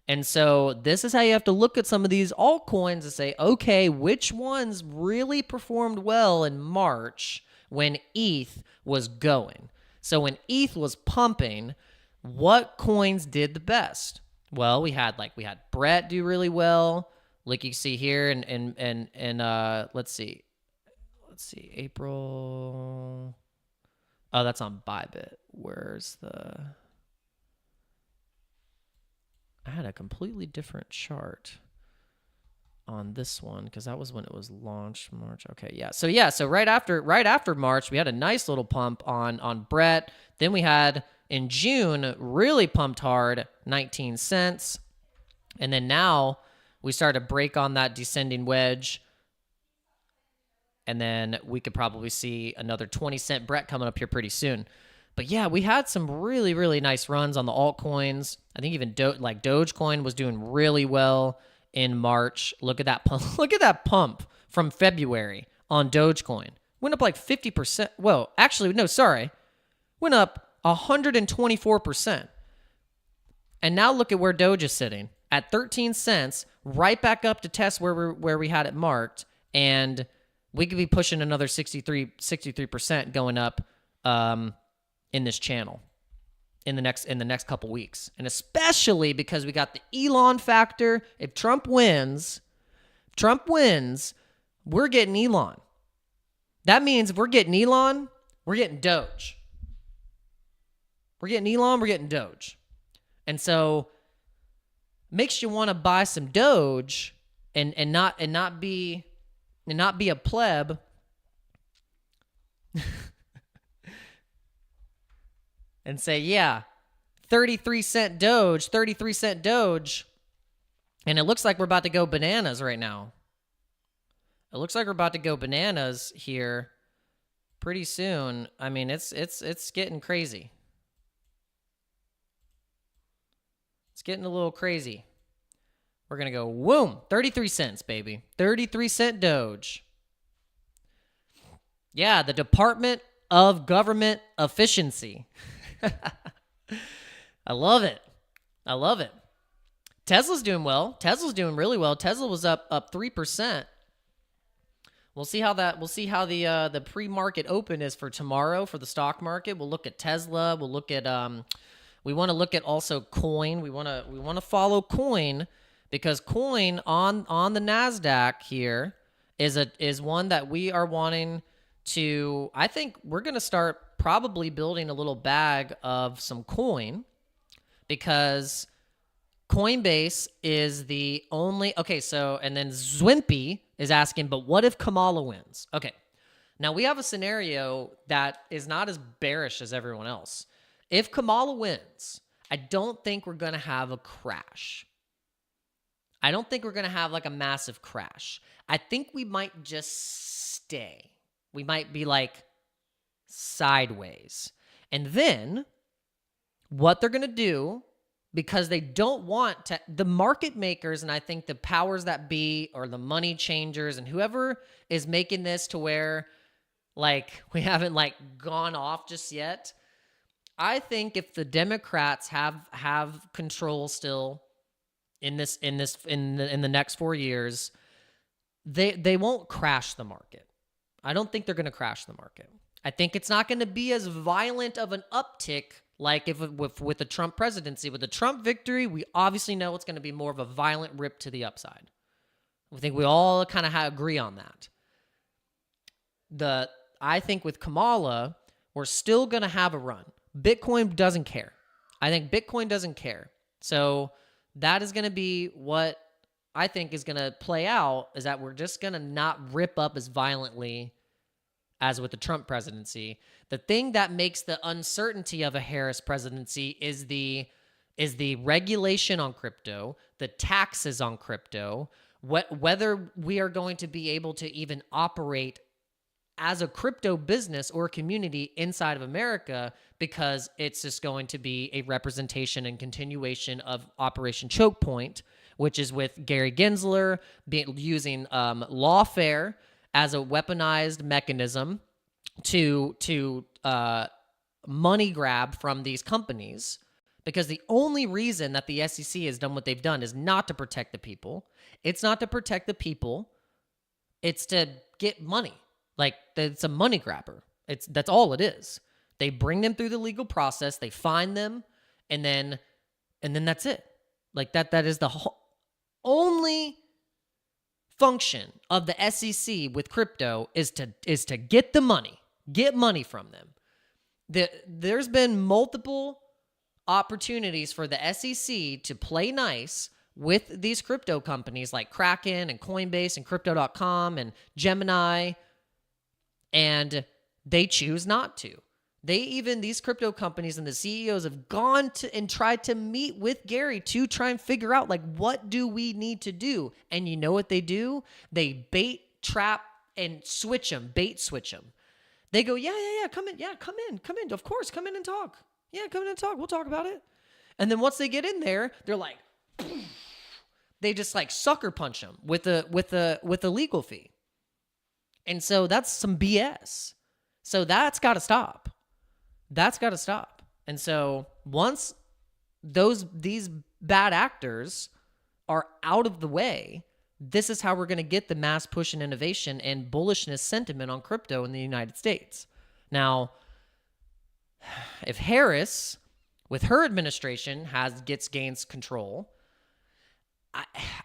And so this is how you have to look at some of these altcoins and say, okay, which ones really performed well in March when ETH was going? So when ETH was pumping, what coins did the best? Well, we had Brett do really well, like you see here, and let's see, April. Oh, that's on BYBIT. Where's the? I had a completely different chart on this one because that was when it was launched, March. Okay, yeah. So right after March, we had a nice little pump on Brett. Then we had in June really pumped hard, 19 cents. And then now we started to break on that descending wedge. And then we could probably see another 20-cent Brett coming up here pretty soon. But yeah, we had some really, really nice runs on the altcoins. I think even Dogecoin was doing really well in March. Look at that pump. Look at that pump from February on Dogecoin. Went up like 50%. Well, actually, no, sorry. Went up 124%. And now look at where Doge is sitting at 13 cents, right back up to test where we had it marked, and we could be pushing another 63% going up in this channel in the next couple weeks. And especially because we got the Elon factor. If Trump wins, we're getting Elon. That means if we're getting Elon, we're getting Doge. We're getting Elon, we're getting Doge. And so makes you want to buy some Doge and not be a pleb. And say, yeah, 33 cent Doge. And it looks like we're about to go bananas right now. It looks like we're about to go bananas here pretty soon. I mean, it's getting crazy. It's getting a little crazy. We're going to go, whoom, 33 cents, baby. 33 cent Doge. Yeah, the Department of Government Efficiency. I love it. Tesla's doing well. Tesla's doing really well. Tesla was up 3%. We'll see how the pre-market open is for tomorrow for the stock market. We'll look at Tesla. We'll look at we want to look at also Coin. We want to follow Coin because Coin on the Nasdaq here is one that we are wanting to. I think we're going to start probably building a little bag of some Coin because Coinbase is the only, okay, so, and then Zwimpy is asking, but what if Kamala wins? Okay, now we have a scenario that is not as bearish as everyone else. If Kamala wins, I don't think we're going to have a crash. I don't think we're going to have like a massive crash. I think we might just stay. We might be like sideways. And then what they're going to do, because they don't want to, the market makers, and I think the powers that be, or the money changers, and whoever is making this to where like we haven't like gone off just yet. I think if the Democrats have control still in the next 4 years, they won't crash the market. I don't think they're going to crash the market. I think it's not going to be as violent of an uptick like if with the Trump presidency. With the Trump victory, we obviously know it's going to be more of a violent rip to the upside. I think we all kind of agree on that. I think with Kamala, we're still going to have a run. Bitcoin doesn't care. I think Bitcoin doesn't care. So that is going to be what I think is going to play out, is that we're just going to not rip up as violently as with the Trump presidency. The thing that makes the uncertainty of a Harris presidency is the regulation on crypto, the taxes on crypto, whether we are going to be able to even operate as a crypto business or community inside of America, because it's just going to be a representation and continuation of Operation Choke Point, which is with Gary Gensler using lawfare as a weaponized mechanism to money grab from these companies. Because the only reason that the SEC has done what they've done is not to protect the people. It's not to protect the people. It's to get money. Like, it's a money grabber. That's all it is. They bring them through the legal process, they find them, and then that's it. Like that is the only function of the SEC with crypto is to get the money, get money from them. There's been multiple opportunities for the SEC to play nice with these crypto companies like Kraken and Coinbase and Crypto.com and Gemini, and they choose not to. These crypto companies and the CEOs have gone to and tried to meet with Gary to try and figure out, like, what do we need to do? And you know what they do? They bait, trap, and switch them, bait switch them. They go, yeah, come in. Of course, come in and talk. Yeah, come in and talk. We'll talk about it. And then once they get in there, they're like, they just like sucker punch them with a legal fee. And so that's some BS. So that's got to stop. That's got to stop. And so once these bad actors are out of the way, this is how we're going to get the mass push and innovation and bullishness sentiment on crypto in the United States. Now, if Harris, with her administration, gains control,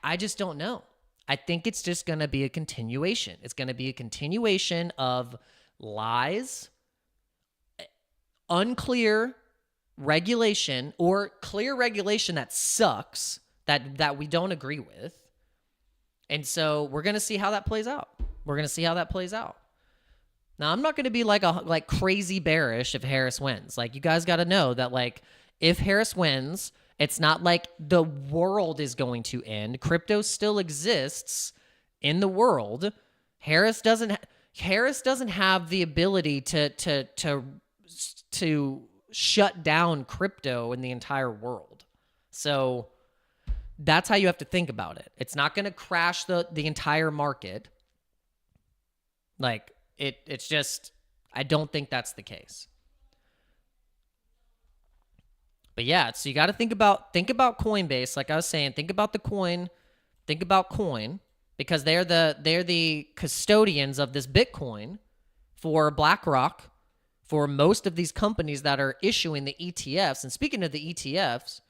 I just don't know. I think it's just going to be a continuation. It's going to be a continuation of lies, unclear regulation, or clear regulation that sucks, that we don't agree with. And so we're going to see how that plays out. Now, I'm not going to be like crazy bearish if Harris wins. Like, you guys got to know that, like, if Harris wins, it's not like the world is going to end. Crypto still exists in the world. Harris doesn't have the ability to shut down crypto in the entire world. So that's how you have to think about it. It's not going to crash the entire market. Like, it's just, I don't think that's the case. But yeah, so you got to think about Coinbase. Like I was saying, think about Coin, because they're the custodians of this Bitcoin for BlackRock, for most of these companies that are issuing the ETFs. And speaking of the ETFs,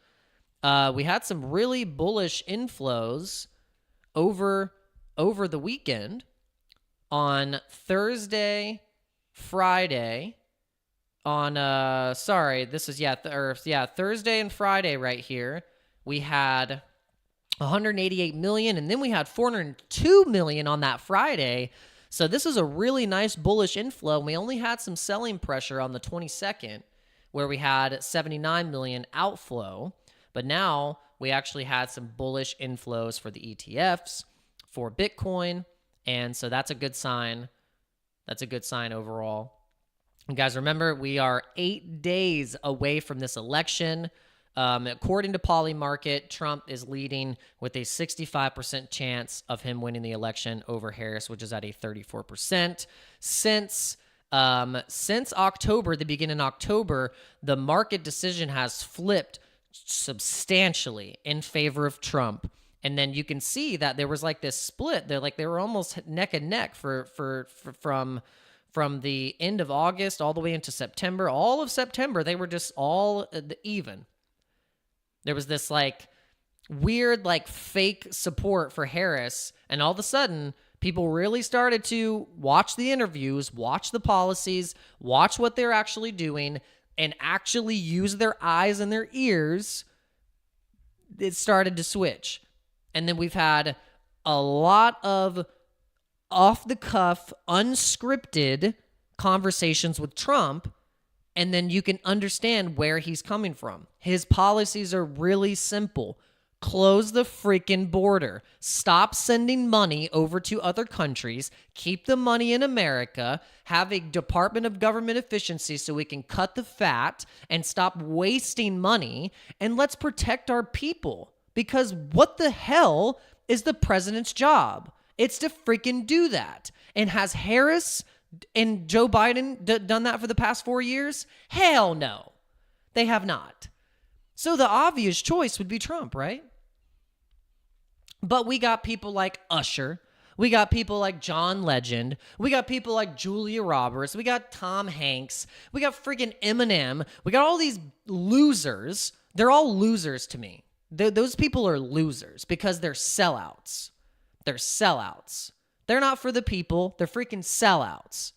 we had some really bullish inflows over the weekend on Thursday, Friday. Thursday and Friday right here. we had 188 million, and then we had 402 million on that Friday. So this is a really nice bullish inflow. We only had some selling pressure on the 22nd, where we had 79 million outflow. But now we actually had some bullish inflows for the ETFs, for Bitcoin. And so that's a good sign. That's a good sign overall. And guys, remember, we are 8 days away from this election. According to Polymarket, Trump is leading with a 65% chance of him winning the election over Harris, which is at a 34%. Since October, the beginning of October, the market decision has flipped substantially in favor of Trump. And then you can see that there was like this split. They were almost neck and neck from the end of August all the way into September. All of September, they were just all even. There was this like weird like fake support for Harris, and all of a sudden people really started to watch the interviews, watch the policies, watch what they're actually doing, and actually use their eyes and their ears. It started to switch. And then we've had a lot of off-the-cuff, unscripted conversations with Trump, and then you can understand where he's coming from. His policies are really simple. Close the freaking border. Stop sending money over to other countries. Keep the money in America. Have a Department of Government Efficiency so we can cut the fat and stop wasting money. And let's protect our people. Because what the hell is the president's job? It's to freaking do that. And has Harris and Joe Biden done that for the past 4 years? Hell no. They have not. So the obvious choice would be Trump, right? But we got people like Usher. We got people like John Legend. We got people like Julia Roberts. We got Tom Hanks. We got freaking Eminem. We got all these losers. They're all losers to me. Those people are losers because they're sellouts. They're sellouts. They're not for the people. They're freaking sellouts.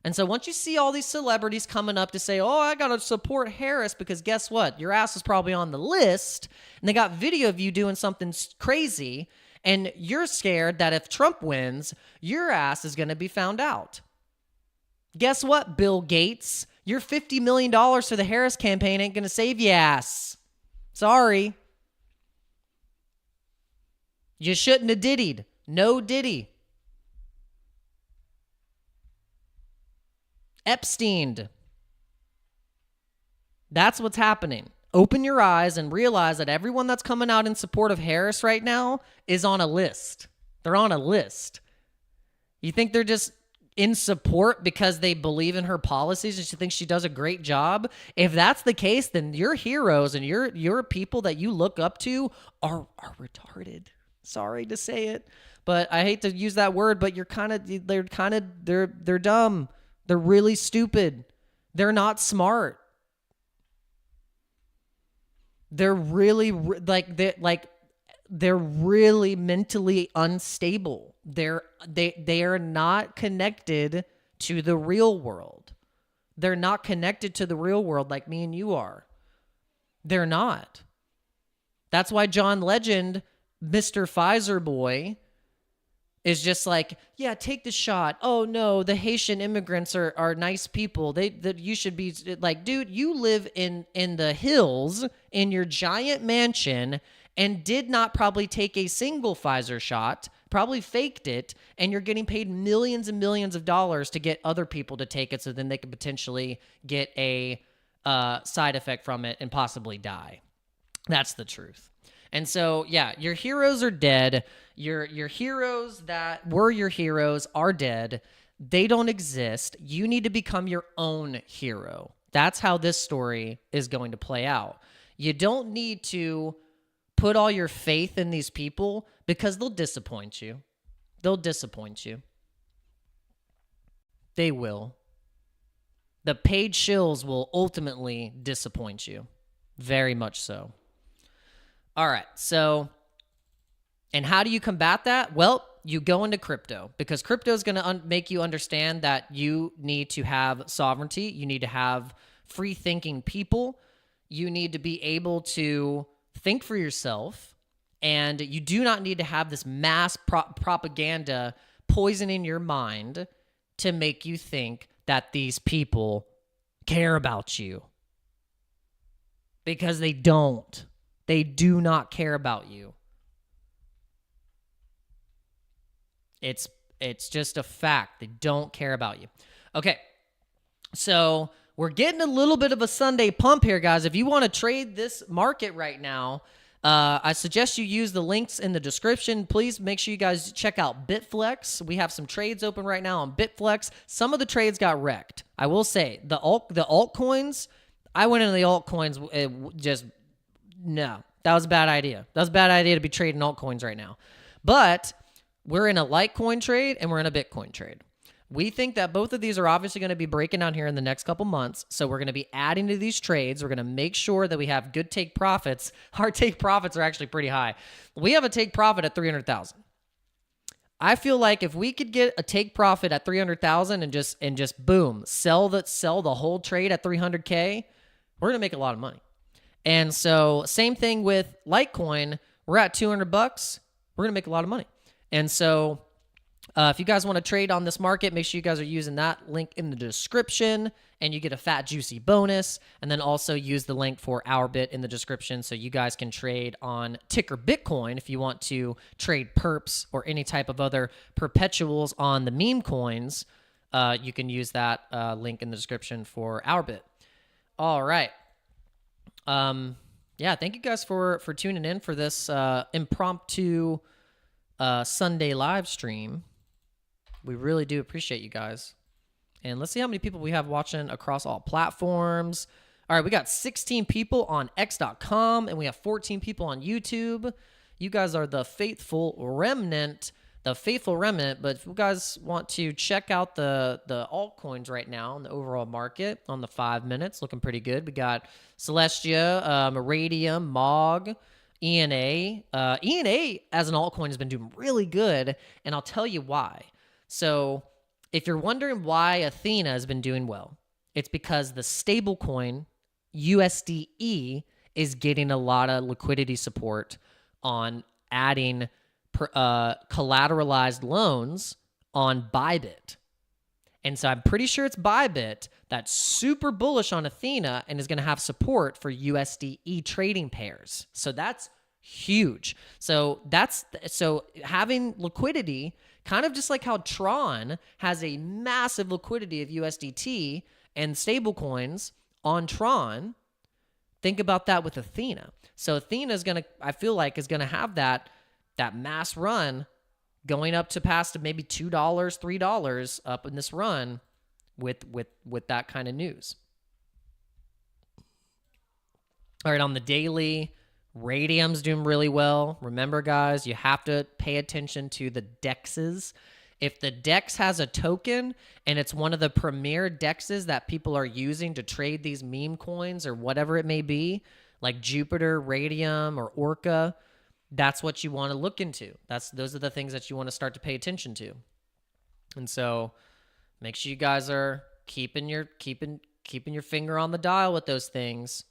And so once you see all these celebrities coming up to say, oh, I got to support Harris because guess what? Your ass is probably on the list, and they got video of you doing something crazy, and you're scared that if Trump wins, your ass is going to be found out. Guess what, Bill Gates? Your $50 million for the Harris campaign ain't going to save your ass. Sorry. You shouldn't have diddied. No diddy. Epsteined. That's what's happening. Open your eyes and realize that everyone that's coming out in support of Harris right now is on a list. They're on a list. You think they're just in support because they believe in her policies and she thinks she does a great job? If that's the case, then your heroes and your people that you look up to are retarded. Sorry to say it, but I hate to use that word, but they're dumb. They're really stupid. They're not smart. They're really they're really mentally unstable. They are not connected to the real world. They're not connected to the real world like me and you are. They're not. That's why John Legend, Mr. Pfizer boy, is just like, yeah, take the shot. Oh no, the Haitian immigrants are nice people. You should be like, dude, you live in the hills in your giant mansion and did not probably take a single Pfizer shot, probably faked it, and you're getting paid millions and millions of dollars to get other people to take it so then they could potentially get a side effect from it and possibly die. That's the truth. And so, yeah, your heroes are dead. Your heroes that were your heroes are dead. They don't exist. You need to become your own hero. That's how this story is going to play out. You don't need to put all your faith in these people because they'll disappoint you. They'll disappoint you. They will. The paid shills will ultimately disappoint you. Very much so. All right, so, and how do you combat that? Well, you go into crypto because crypto is going to make you understand that you need to have sovereignty. You need to have free-thinking people. You need to be able to think for yourself, and you do not need to have this mass propaganda poisoning your mind to make you think that these people care about you. Because they don't. They do not care about you. It's just a fact. They don't care about you. Okay, so we're getting a little bit of a Sunday pump here, guys. If you want to trade this market right now, I suggest you use the links in the description. Please make sure you guys check out BITFLEX. We have some trades open right now on BITFLEX. Some of the trades got wrecked. I will say, the altcoins, I went into the altcoins, no. That was a bad idea. That was a bad idea to be trading altcoins right now. But we're in a Litecoin trade and we're in a Bitcoin trade. We think that both of these are obviously going to be breaking down here in the next couple months. So we're going to be adding to these trades. We're going to make sure that we have good take profits. Our take profits are actually pretty high. We have a take profit at 300,000. I feel like if we could get a take profit at 300,000 and just boom, sell the whole trade at 300K, we're going to make a lot of money. And so same thing with Litecoin. We're at $200. We're going to make a lot of money. And so if you guys want to trade on this market, make sure you guys are using that link in the description and you get a fat, juicy bonus. And then also use the link for OURBIT in the description so you guys can trade on ticker Bitcoin if you want to trade perps or any type of other perpetuals on the meme coins. You can use that link in the description for OURBIT. All right. Yeah, thank you guys for tuning in for this impromptu Sunday live stream. We really do appreciate you guys. And let's see how many people we have watching across all platforms. All right, we got 16 people on x.com and we have 14 people on YouTube. You guys are the faithful remnant. But if you guys want to check out the altcoins right now in the overall market on the 5 minutes, looking pretty good. We got Celestia, Iridium, MOG, ENA. ENA as an altcoin has been doing really good, and I'll tell you why. So if you're wondering why Athena has been doing well, it's because the stablecoin USDE is getting a lot of liquidity support on adding collateralized loans on BYBIT. And so I'm pretty sure it's BYBIT that's super bullish on Athena and is going to have support for USDE trading pairs. So that's huge. So having liquidity, kind of just like how Tron has a massive liquidity of USDT and stablecoins on Tron, think about that with Athena. So Athena is going to, I feel like, is going to have that mass run going up to past maybe $2, $3 up in this run with that kind of news. All right, on the daily, Radium's doing really well. Remember, guys, you have to pay attention to the dexes. If the dex has a token and it's one of the premier dexes that people are using to trade these meme coins or whatever it may be, like Jupiter, Radium, or Orca, that's what you want to look into. Those are the things that you want to start to pay attention to. And so make sure you guys are keeping your finger on the dial with those things.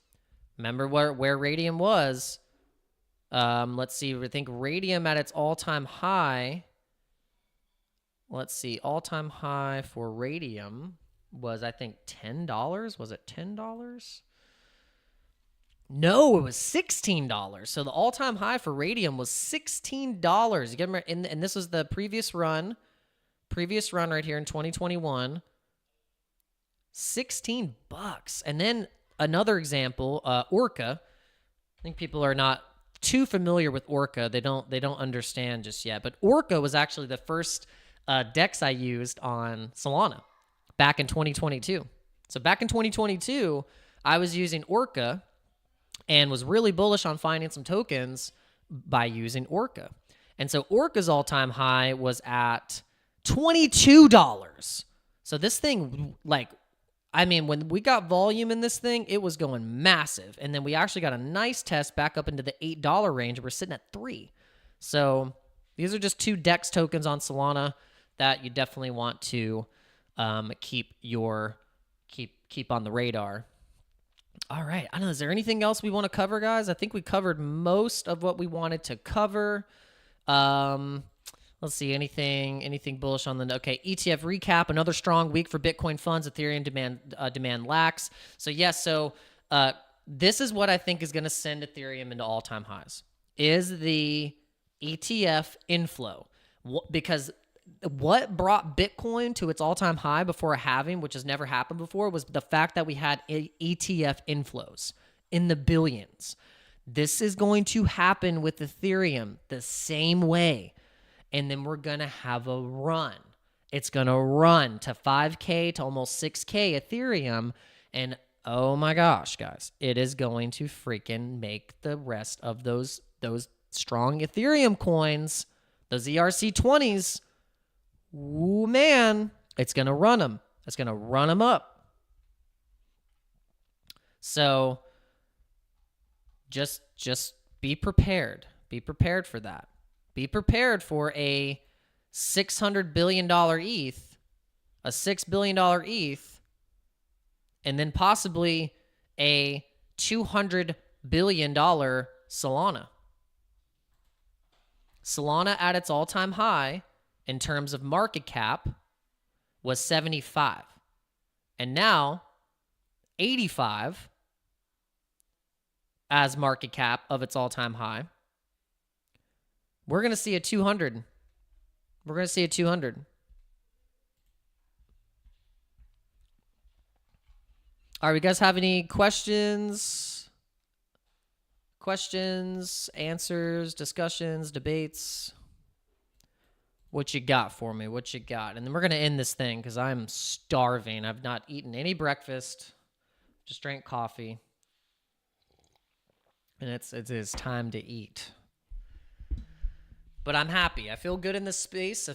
Remember where Radium was. Let's see. I think Radium at its all-time high. Let's see. All-time high for Radium was, I think, $10. Was it $10? No, it was $16. So the all-time high for Radium was $16. You get, and this was the previous run right here in 2021. $16. And then another example, Orca. I think people are not too familiar with Orca. They don't understand just yet. But Orca was actually the first DEX I used on Solana back in 2022. So back in 2022, I was using Orca and was really bullish on finding some tokens by using Orca. And so Orca's all-time high was at $22. So this thing, when we got volume in this thing, it was going massive. And then we actually got a nice test back up into the $8 range. We're sitting at $3. So these are just two DEX tokens on Solana that you definitely want to keep on the radar. All right. I don't know. Is there anything else we want to cover, guys? I think we covered most of what we wanted to cover. Let's see. Anything bullish on the okay? ETF recap. Another strong week for Bitcoin funds. Ethereum demand lax. So yes. This is what I think is going to send Ethereum into all-time highs. Is the ETF inflow, because what brought Bitcoin to its all-time high before a halving, which has never happened before, was the fact that we had ETF inflows in the billions. This is going to happen with Ethereum the same way. And then we're going to have a run. It's going to run to 5K to almost 6K Ethereum. And oh my gosh, guys, it is going to freaking make the rest of those strong Ethereum coins, those ERC20s, ooh, man, it's going to run them. It's going to run them up. So just be prepared. Be prepared for that. Be prepared for a $600 billion ETH, a $6 billion ETH, and then possibly a $200 billion Solana. Solana at its all-time high in terms of market cap was 75. And now 85 as market cap of its all-time high. We're going to see a 200. We're going to see a 200. All right, you guys have any questions? Questions, answers, discussions, debates? What you got for me? What you got? And then we're going to end this thing because I'm starving. I've not eaten any breakfast. Just drank coffee. And it is time to eat. But I'm happy. I feel good in this space.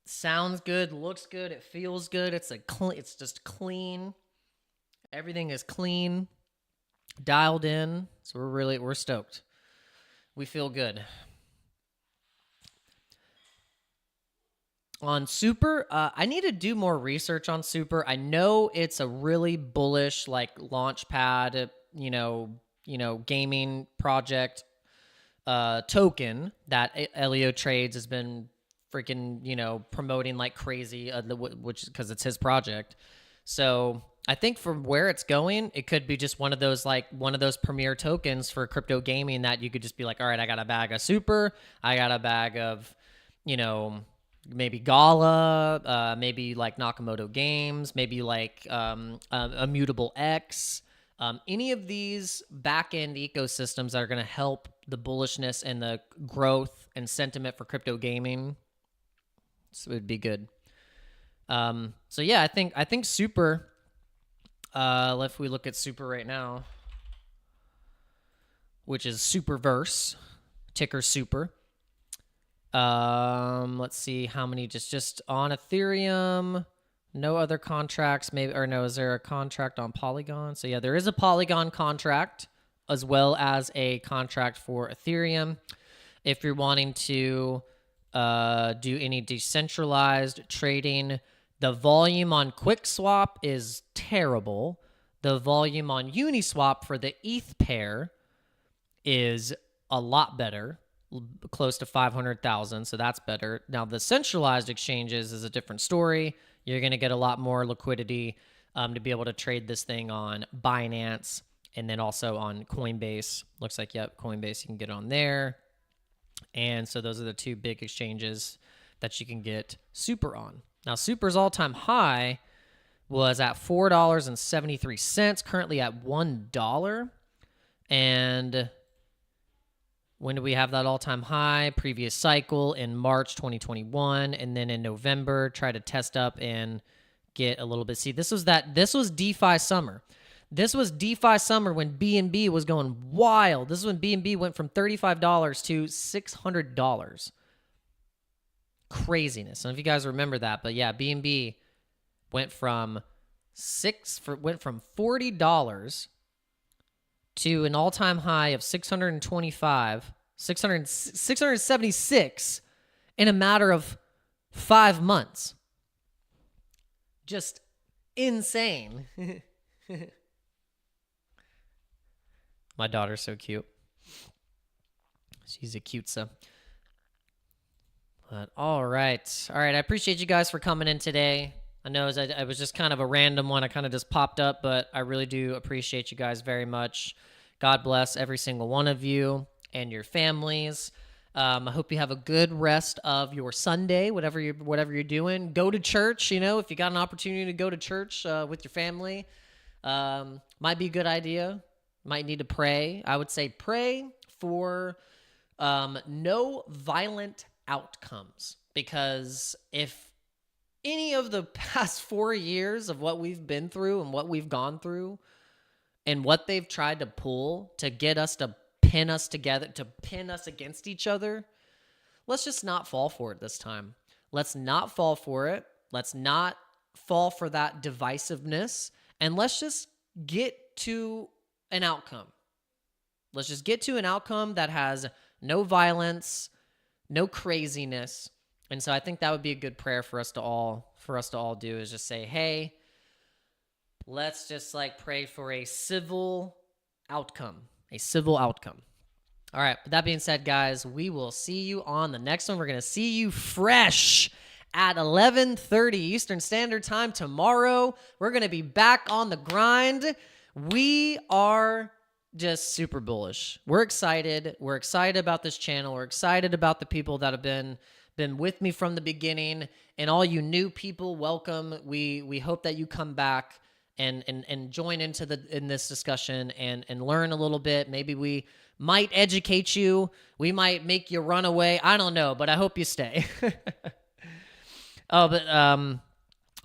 Sounds good, looks good, it feels good. It's just clean. Everything is clean, dialed in. So we're stoked. We feel good. On Super, I need to do more research on Super. I know it's a really bullish launch pad, gaming project token that Elio Trades has been freaking, promoting like crazy, which because it's his project. So I think from where it's going, it could be just one of those premier tokens for crypto gaming that you could just be like, all right, I got a bag of Super, I got a bag of, maybe Gala, maybe like Nakamoto Games, maybe like Immutable X. Any of these back-end ecosystems that are going to help the bullishness and the growth and sentiment for crypto gaming, so it would be good. So yeah, I think Super. If we look at Super right now, which is Superverse, ticker Super. Let's see how many just on Ethereum. No other contracts, maybe, or no, is there a contract on Polygon? So yeah, there is a Polygon contract as well as a contract for Ethereum. If you're wanting to do any decentralized trading, the volume on QuickSwap is terrible. The volume on Uniswap for the ETH pair is a lot better, close to 500,000, so that's better. Now, the centralized exchanges is a different story. You're going to get a lot more liquidity to be able to trade this thing on Binance and then also on Coinbase. Looks like, yep, Coinbase, you can get on there. And so those are the two big exchanges that you can get Super on. Now, Super's all-time high was at $4.73, currently at $1. And when do we have that all-time high? Previous cycle in March 2021, and then in November, try to test up and get a little bit. See, this was DeFi summer. This was DeFi summer when BNB was going wild. This is when BNB went from $35 to $600. Craziness. I don't know if you guys remember that, but yeah, BNB went from $40 to an all-time high of 676 in a matter of 5 months. Just insane. My daughter's so cute. She's a cutesa. But all right. I appreciate you guys for coming in today. I know it was just kind of a random one. I kind of just popped up, but I really do appreciate you guys very much. God bless every single one of you and your families. I hope you have a good rest of your Sunday, whatever you're doing. Go to church, if you got an opportunity to go to church with your family, might be a good idea. Might need to pray. I would say pray for no violent outcomes, because if any of the past 4 years of what we've been through and what we've gone through and what they've tried to pull to get us to pin us together, to pin us against each other, let's just not fall for it this time. Let's not fall for it. Let's not fall for that divisiveness, and let's just get to an outcome. Let's just get to an outcome that has no violence, no craziness. And so I think that would be a good prayer for us to all do, is just say, hey, let's just pray for a civil outcome. All right. With that being said, guys, we will see you on the next one. We're going to see you fresh at 11:30 Eastern Standard Time tomorrow. We're going to be back on the grind. We are just super bullish. We're excited. We're excited about this channel. We're excited about the people that have been with me from the beginning, and all you new people, welcome. We hope that you come back and join into in this discussion and learn a little bit. Maybe we might educate you. We might make you run away. I don't know, but I hope you stay. All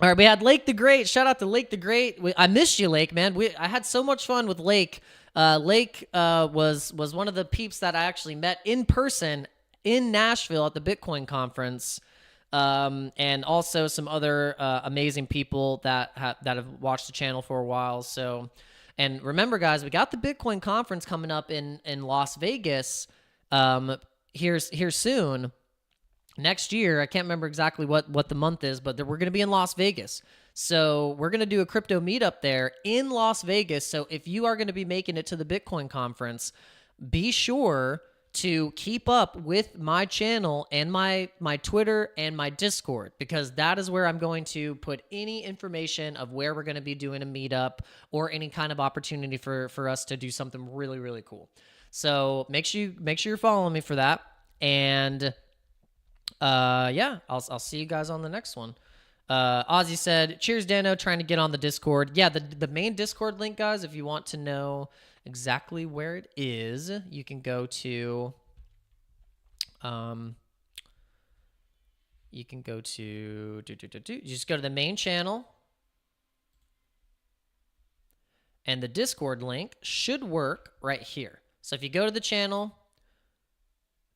right, we had Lake the Great. Shout out to Lake the Great. I missed you, Lake, man. I had so much fun with Lake. Lake was one of the peeps that I actually met in person in Nashville at the Bitcoin conference, and also some other amazing people that have watched the channel for a while. So, and remember, guys, we got the Bitcoin conference coming up in Las Vegas here soon. Next year. I can't remember exactly what the month is, but we're going to be in Las Vegas. So we're going to do a crypto meetup there in Las Vegas. So if you are going to be making it to the Bitcoin conference, be sure to keep up with my channel and my Twitter and my Discord, because that is where I'm going to put any information of where we're going to be doing a meetup or any kind of opportunity for us to do something really, really cool. So make sure you're following me for that. And yeah, I'll see you guys on the next one. Ozzy said, cheers, Dano, trying to get on the Discord. Yeah, the main Discord link, guys, if you want to know exactly where it is, you can go to, you just go to the main channel, and the Discord link should work right here. So if you go to the channel,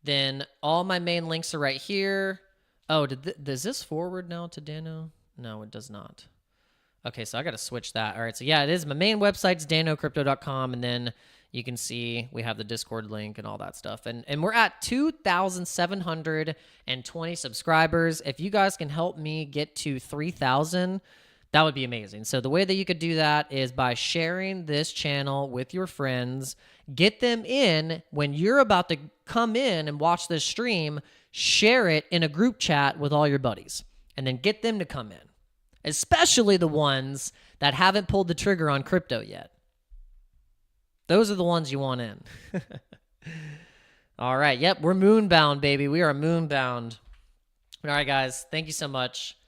then all my main links are right here. Oh, does this forward now to Dano? No, it does not. Okay, so I got to switch that. All right, so yeah, it is. My main website's danocrypto.com, and then you can see we have the Discord link and all that stuff. And we're at 2,720 subscribers. If you guys can help me get to 3,000, that would be amazing. So the way that you could do that is by sharing this channel with your friends. Get them in when you're about to come in and watch this stream. Share it in a group chat with all your buddies, and then get them to come in, especially the ones that haven't pulled the trigger on crypto yet. Those are the ones you want in. All right. Yep, we're moonbound, baby. We are moonbound. All right, guys. Thank you so much.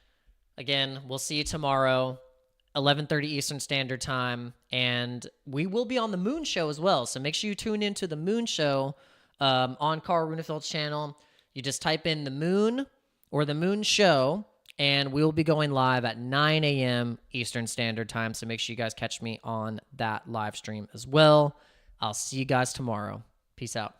Again, we'll see you tomorrow, 11:30 Eastern Standard Time, and we will be on the Moon Show as well. So make sure you tune into the Moon Show on Carl Runefeld's channel. You just type in the Moon or the Moon Show, and we'll be going live at 9 a.m. Eastern Standard Time. So make sure you guys catch me on that live stream as well. I'll see you guys tomorrow. Peace out.